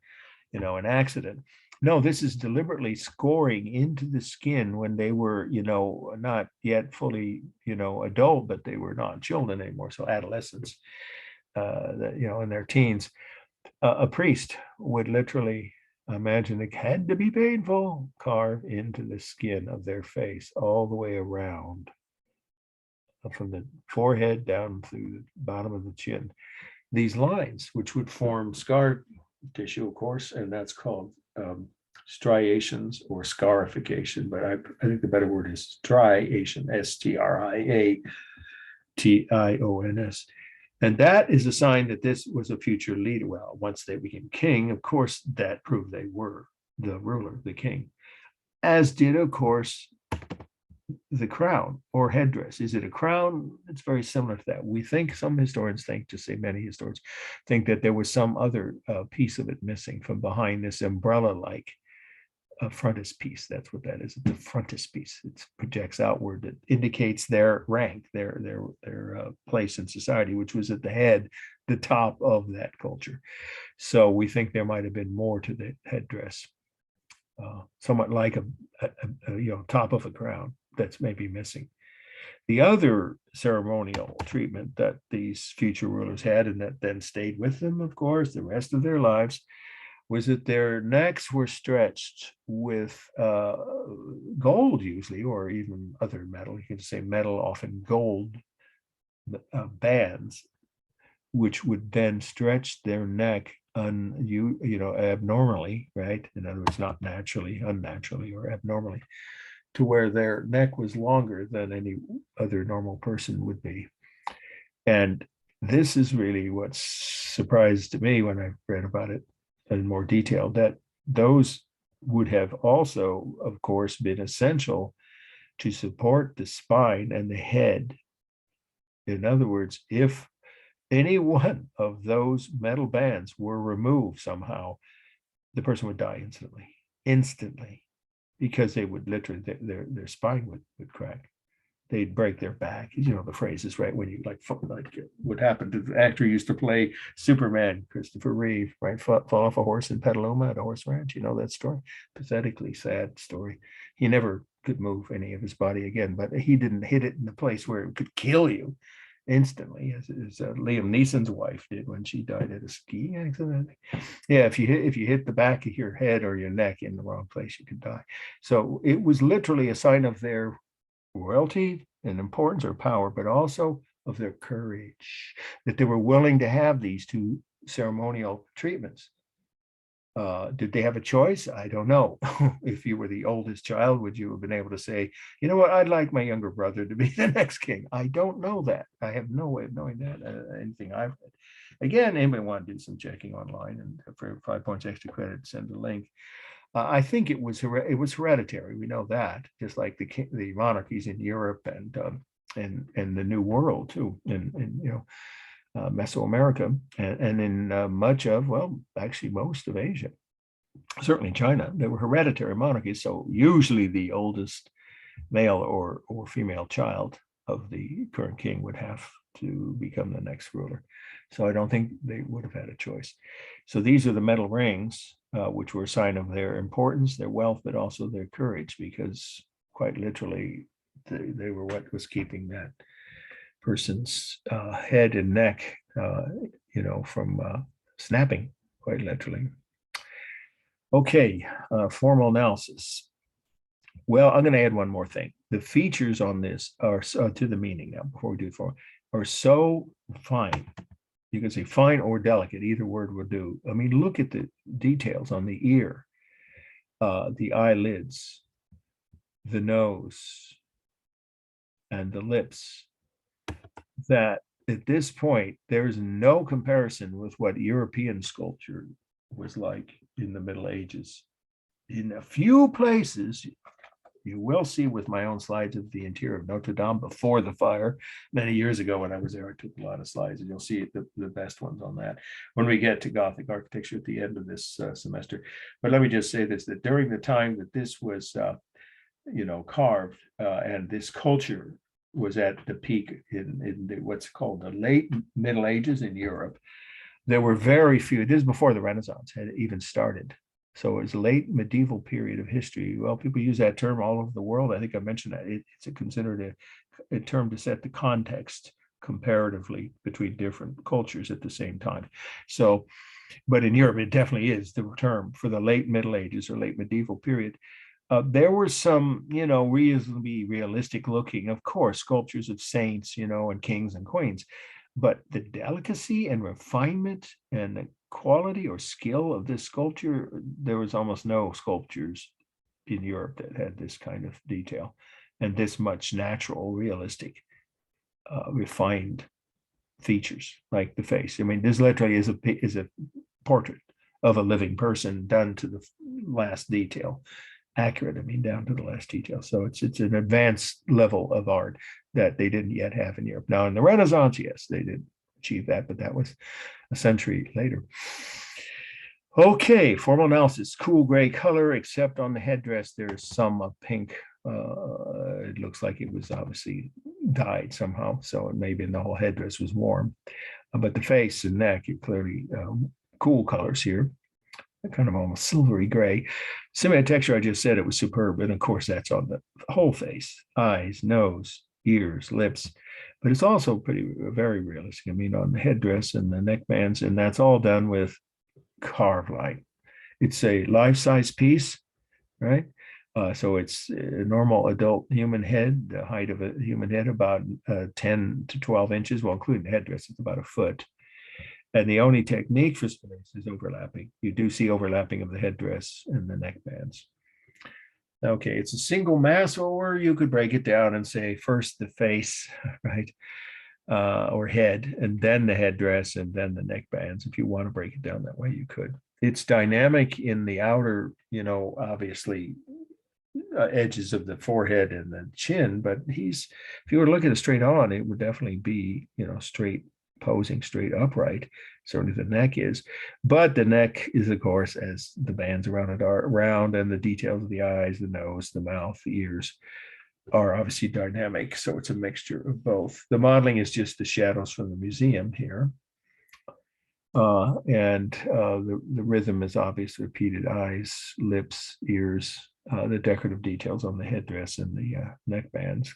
an accident. No, this is deliberately scoring into the skin when they were, not yet fully, adult, but they were not children anymore. So adolescents, in their teens. A priest would literally, imagine it had to be painful, carve into the skin of their face all the way around, from the forehead down through the bottom of the chin, these lines, which would form scar tissue, of course, and that's called striations or scarification. But I think the better word is striation, striatons. And that is a sign that this was a future leader. Well, once they became king, of course, that proved they were the ruler, the king, as did, of course, the crown or headdress. Is it a crown? It's very similar to that. We think, some historians think, to say many historians think, that there was some other piece of it missing from behind this umbrella-like frontispiece. That's what that is. It's a frontispiece. It projects outward. It indicates their rank, their place in society, which was at the head, the top of that culture. So we think there might have been more to the headdress, somewhat like a top of a crown that's maybe missing. The other ceremonial treatment that these future rulers had, and that then stayed with them, of course, the rest of their lives, was that their necks were stretched with gold, usually, or even other metal. You can say metal, often gold bands, which would then stretch their neck abnormally, right? In other words, not naturally, unnaturally, or abnormally, to where their neck was longer than any other normal person would be. And this is really what surprised me when I read about it in more detail, that those would have also, of course, been essential to support the spine and the head. In other words, if any one of those metal bands were removed somehow, the person would die instantly, because they would literally, their spine would crack. They'd break their back. The phrase is, right, when you like what happened to the actor who used to play Superman, Christopher Reeve, right? Fall off a horse in Petaluma at a horse ranch. That story. Pathetically sad story. He never could move any of his body again, but he didn't hit it in the place where it could kill you instantly, as Liam Neeson's wife did when she died at a skiing accident. Yeah, if you hit the back of your head or your neck in the wrong place, you could die. So it was literally a sign of their royalty and importance or power, but also of their courage, that they were willing to have these two ceremonial treatments. Did they have a choice? I don't know. If you were the oldest child, would you have been able to say, you know what, I'd like my younger brother to be the next king? I don't know that. I have no way of knowing that. Anything I've read. Again, anybody want to do some checking online, and for 5 points extra credit, send a link. I think it was hereditary. We know that, just like the monarchies in Europe and the New World too, in Mesoamerica, and in much of, well, actually most of Asia, certainly China. They were hereditary monarchies. So usually the oldest male or female child of the current king would have to become the next ruler. So I don't think they would have had a choice. So these are the metal rings, which were a sign of their importance, their wealth, but also their courage, because quite literally they were what was keeping that person's head and neck, from snapping, quite literally. Okay, formal analysis. Well, I'm going to add one more thing. The features on this are to the meaning now, before we do it for, are so fine. You can say fine or delicate, either word will do. I mean, look at the details on the ear, the eyelids, the nose, and the lips. that at this point, there's no comparison with what European sculpture was like in the Middle Ages. In a few places, you will see with my own slides of the interior of Notre Dame before the fire many years ago when I was there. I took a lot of slides, and you'll see the best ones on that when we get to Gothic architecture at the end of this semester. But let me just say this, that during the time that this was carved and this culture was at the peak in what's called the late Middle Ages in Europe, there were very few, this is before the Renaissance had even started. So it was a late medieval period of history. Well, people use that term all over the world. I think I mentioned that it's considered a term to set the context comparatively between different cultures at the same time. So, but in Europe, it definitely is the term for the late Middle Ages or late medieval period. There were some, reasonably realistic looking, of course, sculptures of saints, and kings and queens. But the delicacy and refinement and the quality or skill of this sculpture, there was almost no sculptures in Europe that had this kind of detail and this much natural, realistic, refined features like the face. I mean, this literally is a portrait of a living person done to the last detail. Accurate, I mean, down to the last detail. So it's an advanced level of art that they didn't yet have in Europe. Now in the Renaissance, yes, they did achieve that, but that was a century later. Okay, formal analysis, cool gray color, except on the headdress, there's some pink. It looks like it was obviously dyed somehow, so maybe the whole headdress was warm. But the face and neck are clearly cool colors here, kind of almost silvery gray. Similar texture, I just said it was superb. And of course, that's on the whole face, eyes, nose, ears, lips. But it's also very realistic. I mean, on the headdress and the neckbands, and that's all done with carved light. It's a life-size piece, right? So it's a normal adult human head, the height of a human head, about 10 to 12 inches, well, including the headdress, it's about a foot. And the only technique for space is overlapping. You do see overlapping of the headdress and the neckbands. Okay, it's a single mass, or you could break it down and say first the face, right? Or head, and then the headdress, and then the neckbands. If you want to break it down that way, you could. It's dynamic in the outer, obviously edges of the forehead and the chin, but if you were to look at it straight on, it would definitely be, straight posing, straight upright. Certainly the neck is, but the neck is, of course, as the bands around it are round, and the details of the eyes, the nose, the mouth, the ears are obviously dynamic. So it's a mixture of both. The modeling is just the shadows from the museum here. The rhythm is obvious, repeated eyes, lips, ears, the decorative details on the headdress and the neckbands.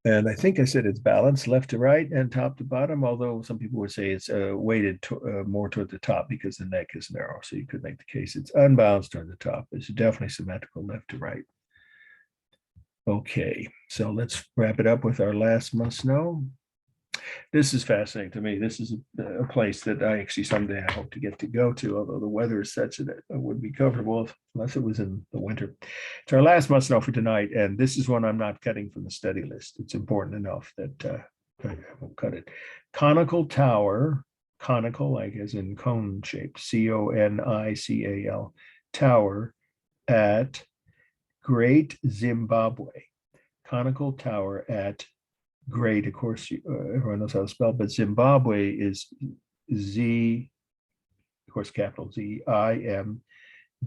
And I think I said it's balanced left to right and top to bottom, although some people would say it's weighted more toward the top because the neck is narrow. So you could make the case it's unbalanced toward the top. It's definitely symmetrical left to right. Okay, so let's wrap it up with our last must know. This is fascinating to me. This is a place that I actually someday I hope to get to go to, although the weather is such that it would be comfortable unless it was in the winter. It's our last must know for tonight, and this is one I'm not cutting from the study list. It's important enough that I won't cut it. Conical tower, conical like as in cone shaped, CONICAL, tower at Great Zimbabwe. Conical tower at Great, of course, everyone knows how to spell, but Zimbabwe is Z, of course, capital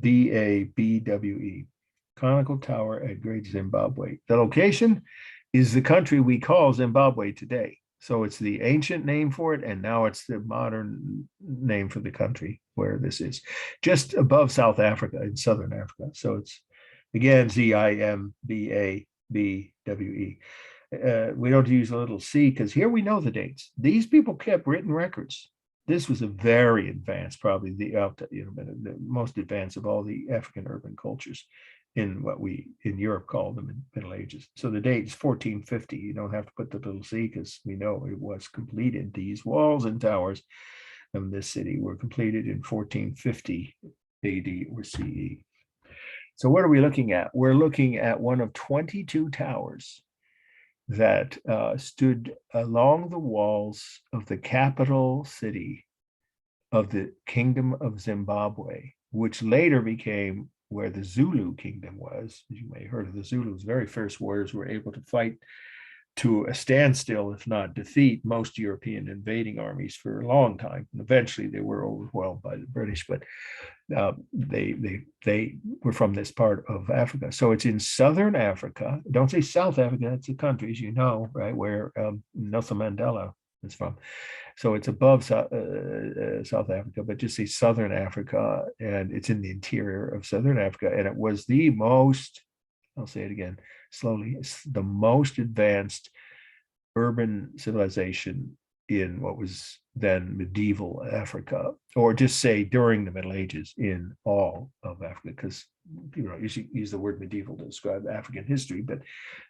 ZIMBABWE. Conical tower at Great Zimbabwe. The location is the country we call Zimbabwe today. So it's the ancient name for it, and now it's the modern name for the country where this is, just above South Africa in Southern Africa. So it's, again, ZIMBABWE. We don't use a little c because here we know the dates. These people kept written records. This was a very advanced, probably the most advanced of all the African urban cultures in what we in Europe call them in Middle Ages. So the date is 1450. You don't have to put the little c because we know it was completed. These walls and towers of this city were completed in 1450 AD or CE. So what are we looking at? We're looking at one of 22 towers that stood along the walls of the capital city of the Kingdom of Zimbabwe, which later became where the Zulu kingdom was. As you may have heard of the Zulus, very first warriors were able to fight to a standstill, if not defeat, most European invading armies for a long time. And eventually, they were overwhelmed by the British, but they were from this part of Africa. So it's in southern Africa. Don't say South Africa; it's a country, as you know, right, where Nelson Mandela is from. So it's above South Africa, but just say southern Africa, and it's in the interior of southern Africa, and it was the most. I'll say it again slowly. It's the most advanced urban civilization in what was then medieval Africa, or just say during the Middle Ages in all of Africa, because you use the word medieval to describe African history, but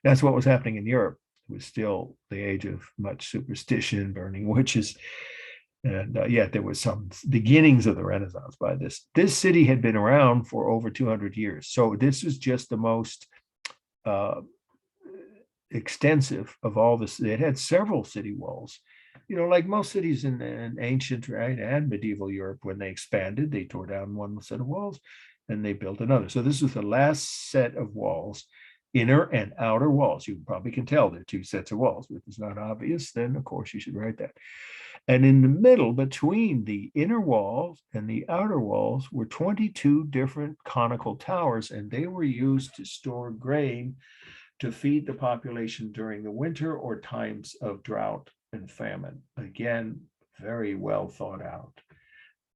that's what was happening in Europe. It was still the age of much superstition, burning witches, and yet there was some beginnings of the Renaissance by this. This city had been around for over 200 years, so this is just the most extensive of all this. It had several city walls, like most cities in ancient, right, and medieval Europe. When they expanded, they tore down one set of walls and they built another. So this was the last set of walls, inner and outer walls. You probably can tell there are two sets of walls. If it's not obvious, then of course you should write that. And in the middle, between the inner walls and the outer walls, were 22 different conical towers, and they were used to store grain to feed the population during the winter or times of drought and famine. Again, very well thought out.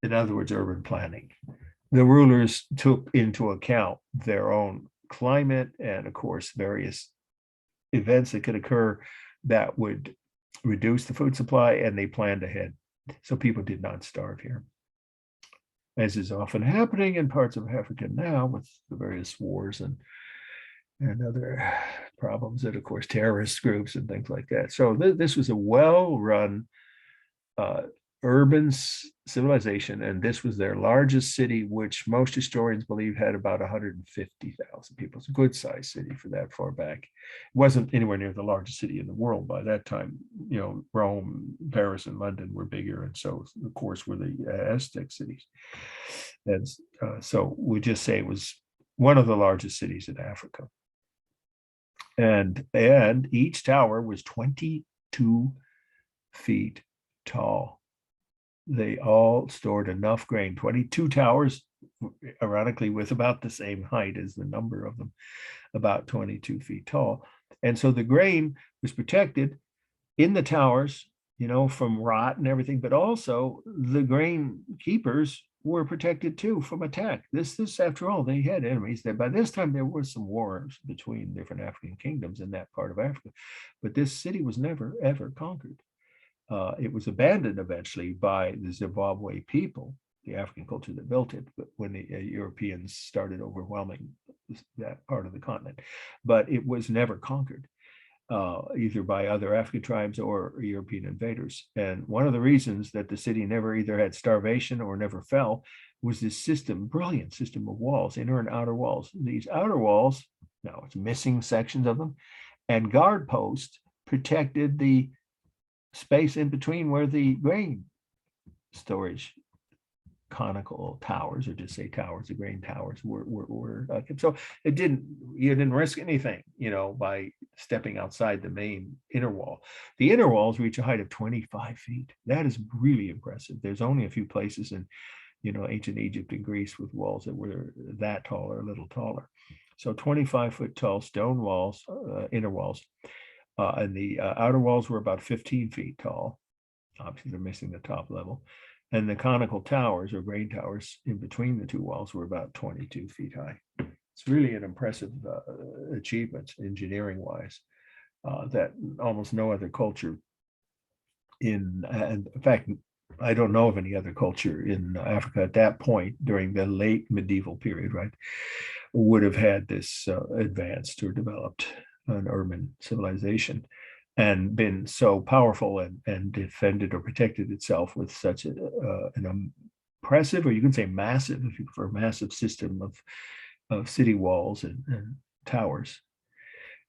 In other words, urban planning. The rulers took into account their own climate and, of course, various events that could occur that would reduce the food supply, and they planned ahead. So people did not starve here, as is often happening in parts of Africa now with the various wars and other problems that, of course, terrorist groups and things like that. So this was a well-run urban civilization, and this was their largest city, which most historians believe had about 150,000 people. It's a good-sized city for that far back. It wasn't anywhere near the largest city in the world by that time. Rome, Paris, and London were bigger, and so, of course, were the Aztec cities. And so we just say it was one of the largest cities in Africa. And each tower was 22 feet tall. They all stored enough grain. 22 towers, ironically, with about the same height as the number of them, about 22 feet tall. And so the grain was protected in the towers, from rot and everything, but also the grain keepers were protected too from attack. This, after all, they had enemies. That by this time there were some wars between different African kingdoms in that part of Africa, but this city was never ever conquered. It was abandoned eventually by the Zimbabwe people, the African culture that built it, when the Europeans started overwhelming that part of the continent. But it was never conquered, either by other African tribes or European invaders. And one of the reasons that the city never either had starvation or never fell was this brilliant system of walls, inner and outer walls. These outer walls, now it's missing sections of them, and guard posts protected the space in between where the grain storage conical towers, or just say towers, the grain towers were so you didn't risk anything, by stepping outside the main inner wall. The inner walls reach a height of 25 feet. That is really impressive. There's only a few places in, ancient Egypt and Greece with walls that were that tall or a little taller. So 25-foot tall stone walls, inner walls, and the outer walls were about 15 feet tall. Obviously, they're missing the top level. And the conical towers, or grain towers, in between the two walls were about 22 feet high. It's really an impressive achievement, engineering-wise, that almost no other culture and in fact, I don't know of any other culture in Africa at that point during the late medieval period, right, would have had this advanced or developed an urban civilization and been so powerful and defended or protected itself with such an impressive, or you can say massive, if you prefer, massive system of city walls and towers.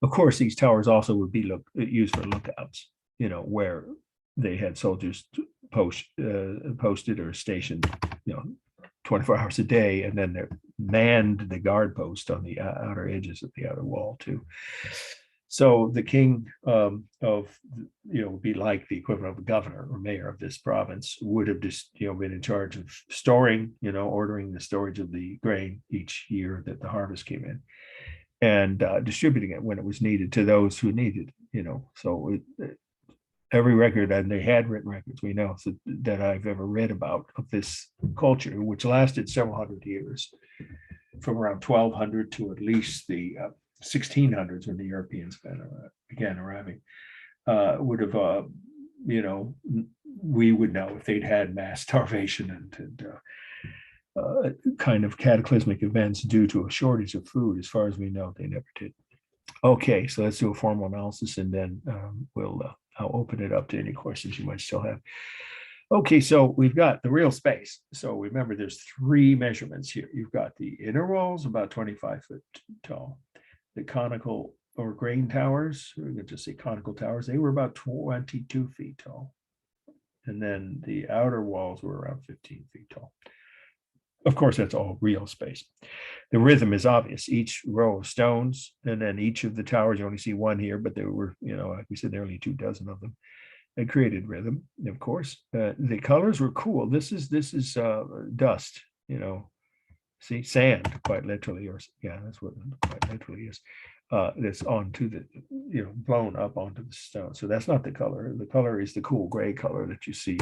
Of course, these towers also would be used for lookouts, where they had soldiers posted or stationed, 24 hours a day, and then they manned the guard post on the outer edges of the outer wall too. So the king would be like the equivalent of a governor or mayor of this province, would have just been in charge of storing, ordering the storage of the grain each year that the harvest came in, and distributing it when it was needed to those who needed. So every record, and they had written records, we know, that I've ever read about of this culture, which lasted several hundred years, from around 1200 to at least the 1600s, when the Europeans began arriving, would have, we would know if they'd had mass starvation and kind of cataclysmic events due to a shortage of food. As far as we know, they never did. Okay, so let's do a formal analysis, and then I'll open it up to any questions you might still have. Okay, so we've got the real space. So remember, there's 3 measurements here. You've got the inner walls, about 25 foot tall. The conical or grain towers, we could just say conical towers, they were about 22 feet tall. And then the outer walls were around 15 feet tall. Of course, that's all real space. The rhythm is obvious. Each row of stones, and then each of the towers, you only see one here, but there were, like we said, nearly 24 of them. They created rhythm, of course. The colors were cool. This is dust, see, sand, quite literally, or yeah, that's what it quite literally is. That's onto the, blown up onto the stone. So that's not the color. The color is the cool gray color that you see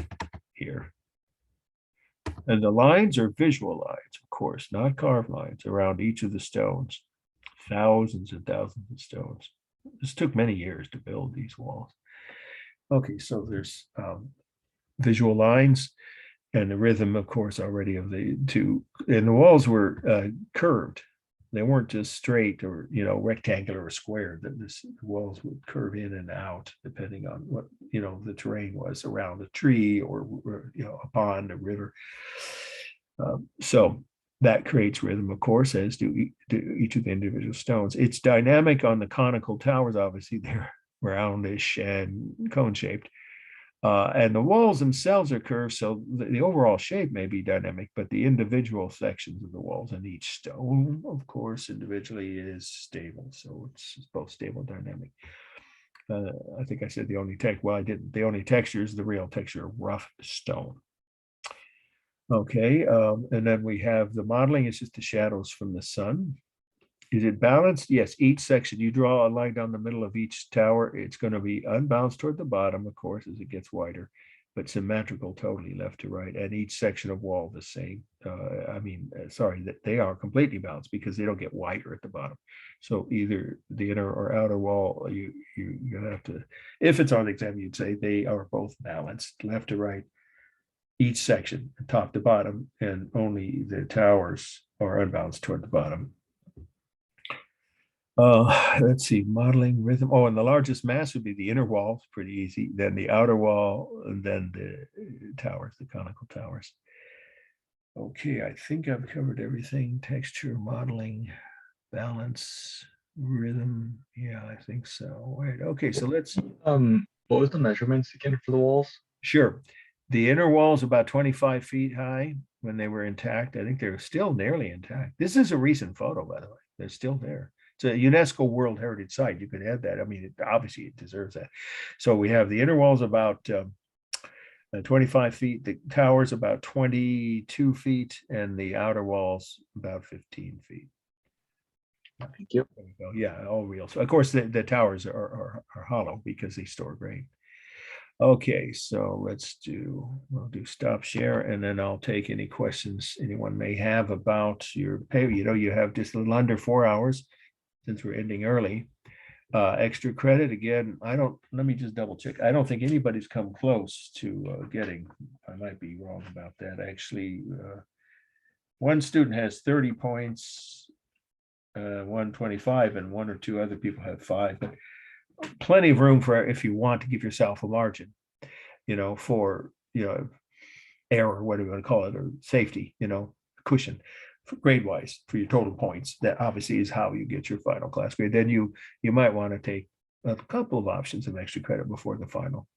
here. And the lines are visual lines, of course, not carved lines around each of the stones. Thousands and thousands of stones. This took many years to build these walls. Okay, so there's visual lines, and the rhythm, of course, already of the 2. And the walls were curved. They weren't just straight or rectangular or square. The walls would curve in and out depending on what the terrain was around a tree or a pond, a river. So that creates rhythm, of course, as do each of the individual stones. It's dynamic on the conical towers. Obviously, they're roundish and cone shaped. And the walls themselves are curved, so the overall shape may be dynamic, but the individual sections of the walls and each stone, of course, individually is stable. So it's both stable and dynamic. I think I said the only I didn't. The only texture is the real texture of rough stone. Okay, and then we have the modeling. It's just the shadows from the sun. Is it balanced? Yes, each section, you draw a line down the middle of each tower. It's going to be unbalanced toward the bottom, of course, as it gets wider, but symmetrical totally left to right. And each section of wall the same. Sorry, that they are completely balanced because they don't get wider at the bottom. So either the inner or outer wall, you have to, if it's on the exam, you'd say they are both balanced left to right, each section, top to bottom, and only the towers are unbalanced toward the bottom. Let's see, modeling rhythm. Oh, and the largest mass would be the inner wall, pretty easy. Then the outer wall, and then the towers, the conical towers. Okay, I think I've covered everything. Texture, modeling, balance, rhythm. Yeah, I think so. Right. Okay, so let's. What was the measurements again for the walls? Sure. The inner wall is about 25 feet high when they were intact. I think they're still nearly intact. This is a recent photo, by the way. They're still there. It's a UNESCO World Heritage Site. You could add that. I mean, obviously it deserves that. So we have the inner walls about 25 feet, the towers about 22 feet, and the outer walls about 15 feet. Thank you. There we go. Yeah, all real. So of course the towers are hollow because they store grain. Okay, so we'll do stop share, and then I'll take any questions anyone may have about your pay. You have just a little under 4 hours since we're ending early. Extra credit, again, let me just double check. I don't think anybody's come close to getting, I might be wrong about that. Actually, one student has 30 points, 125, and 1 or 2 other people have 5, but plenty of room for, if you want to give yourself a margin, for, error, what do you want to call it, or safety, cushion. grade wise for your total points. That obviously is how you get your final class grade. Then you might want to take a couple of options of extra credit before the final.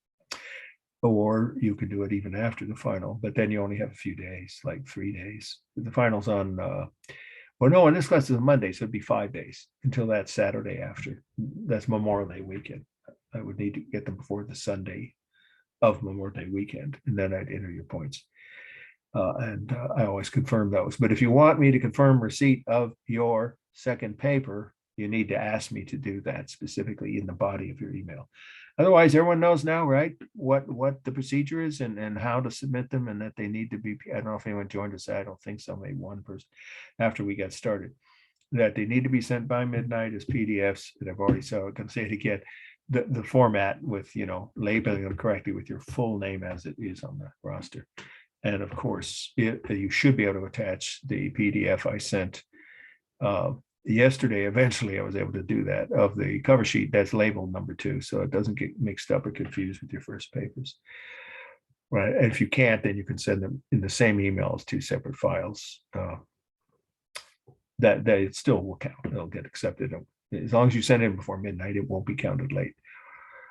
Or you could do it even after the final, but then you only have a few days, like 3 days. The final's on, well, no, in this class is a Monday, so it'd be 5 days until that Saturday after. That's Memorial Day weekend. I would need to get them before the Sunday of Memorial Day weekend, and then I'd enter your points. And I always confirm those. But if you want me to confirm receipt of your second paper, you need to ask me to do that specifically in the body of your email. Otherwise, everyone knows now, right, what the procedure is and how to submit them, and that they need to be, I don't know if anyone joined us, I don't think so, maybe one person after we got started, that they need to be sent by midnight as PDFs, and I've already said, I can say it again, the format with, labeling them correctly with your full name as it is on the roster. And of course, you should be able to attach the PDF I sent yesterday. Eventually I was able to do that, of the cover sheet that's labeled number 2, so it doesn't get mixed up or confused with your first papers. Right. And if you can't, then you can send them in the same email as 2 separate files. That it still will count. It'll get accepted. As long as you send it before midnight, it won't be counted late.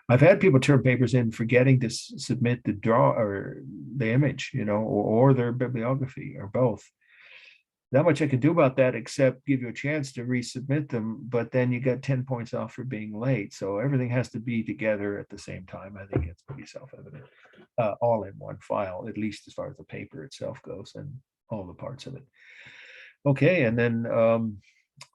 I've had people turn papers in forgetting to submit the draw or the image, or their bibliography, or both. Not much I can do about that except give you a chance to resubmit them, but then you got 10 points off for being late. So everything has to be together at the same time. I think it's pretty self-evident, all in one file, at least as far as the paper itself goes and all the parts of it. Okay, and then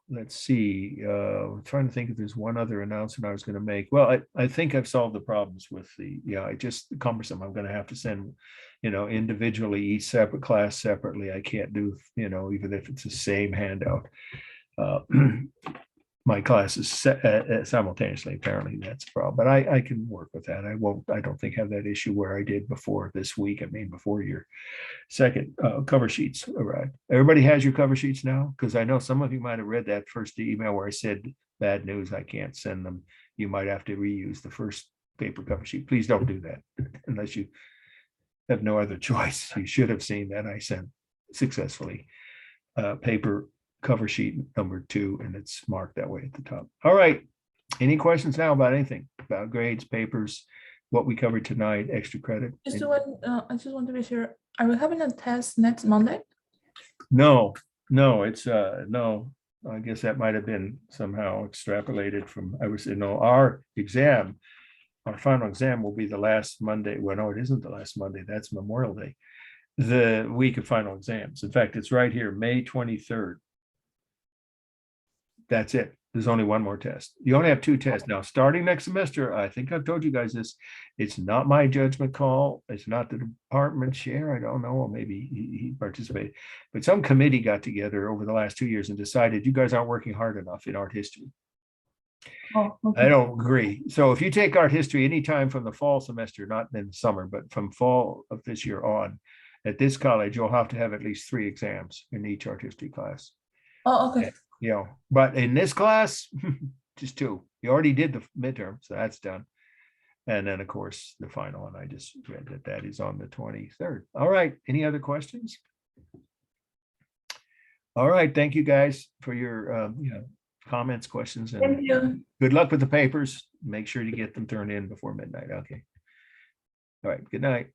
let's see, I'm trying to think if there's one other announcement I was going to make. Well, I think I've solved the problems with I just cumbersome. I'm going to have to send, individually each separate class separately. I can't do, even if it's the same handout. My classes simultaneously, apparently that's a problem, but I can work with that. I don't think have that issue where I did before this week. I mean, before your second cover sheets arrived. Everybody has your cover sheets now? Because I know some of you might have read that first email where I said, bad news, I can't send them. You might have to reuse the first paper cover sheet. Please don't do that unless you have no other choice. You should have seen that I sent successfully paper cover sheet number 2, and it's marked that way at the top. All right. Any questions now about anything, about grades, papers, what we covered tonight, extra credit? I just want to be sure. Are we having a test next Monday? No, it's no. I guess that might have been somehow extrapolated from, I was saying, no, our final exam will be the last Monday. Well, no, it isn't the last Monday. That's Memorial Day, the week of final exams. In fact, it's right here, May 23rd. That's it. There's only one more test. You only have 2 tests. Now, starting next semester, I think I've told you guys this, it's not my judgment call. It's not the department chair. I don't know. Well, maybe he participated. But some committee got together over the last 2 years and decided you guys aren't working hard enough in art history. Oh, okay. I don't agree. So if you take art history anytime from the fall semester, not in the summer, but from fall of this year on, at this college, you'll have to have at least 3 exams in each art history class. Oh, okay. But in this class, just 2. You already did the midterm, so that's done. And then, of course, the final, and I just read that is on the 23rd. All right. Any other questions? All right. Thank you guys for your comments, questions, and Thank you. good luck with the papers. Make sure you get them turned in before midnight. Okay. All right. Good night.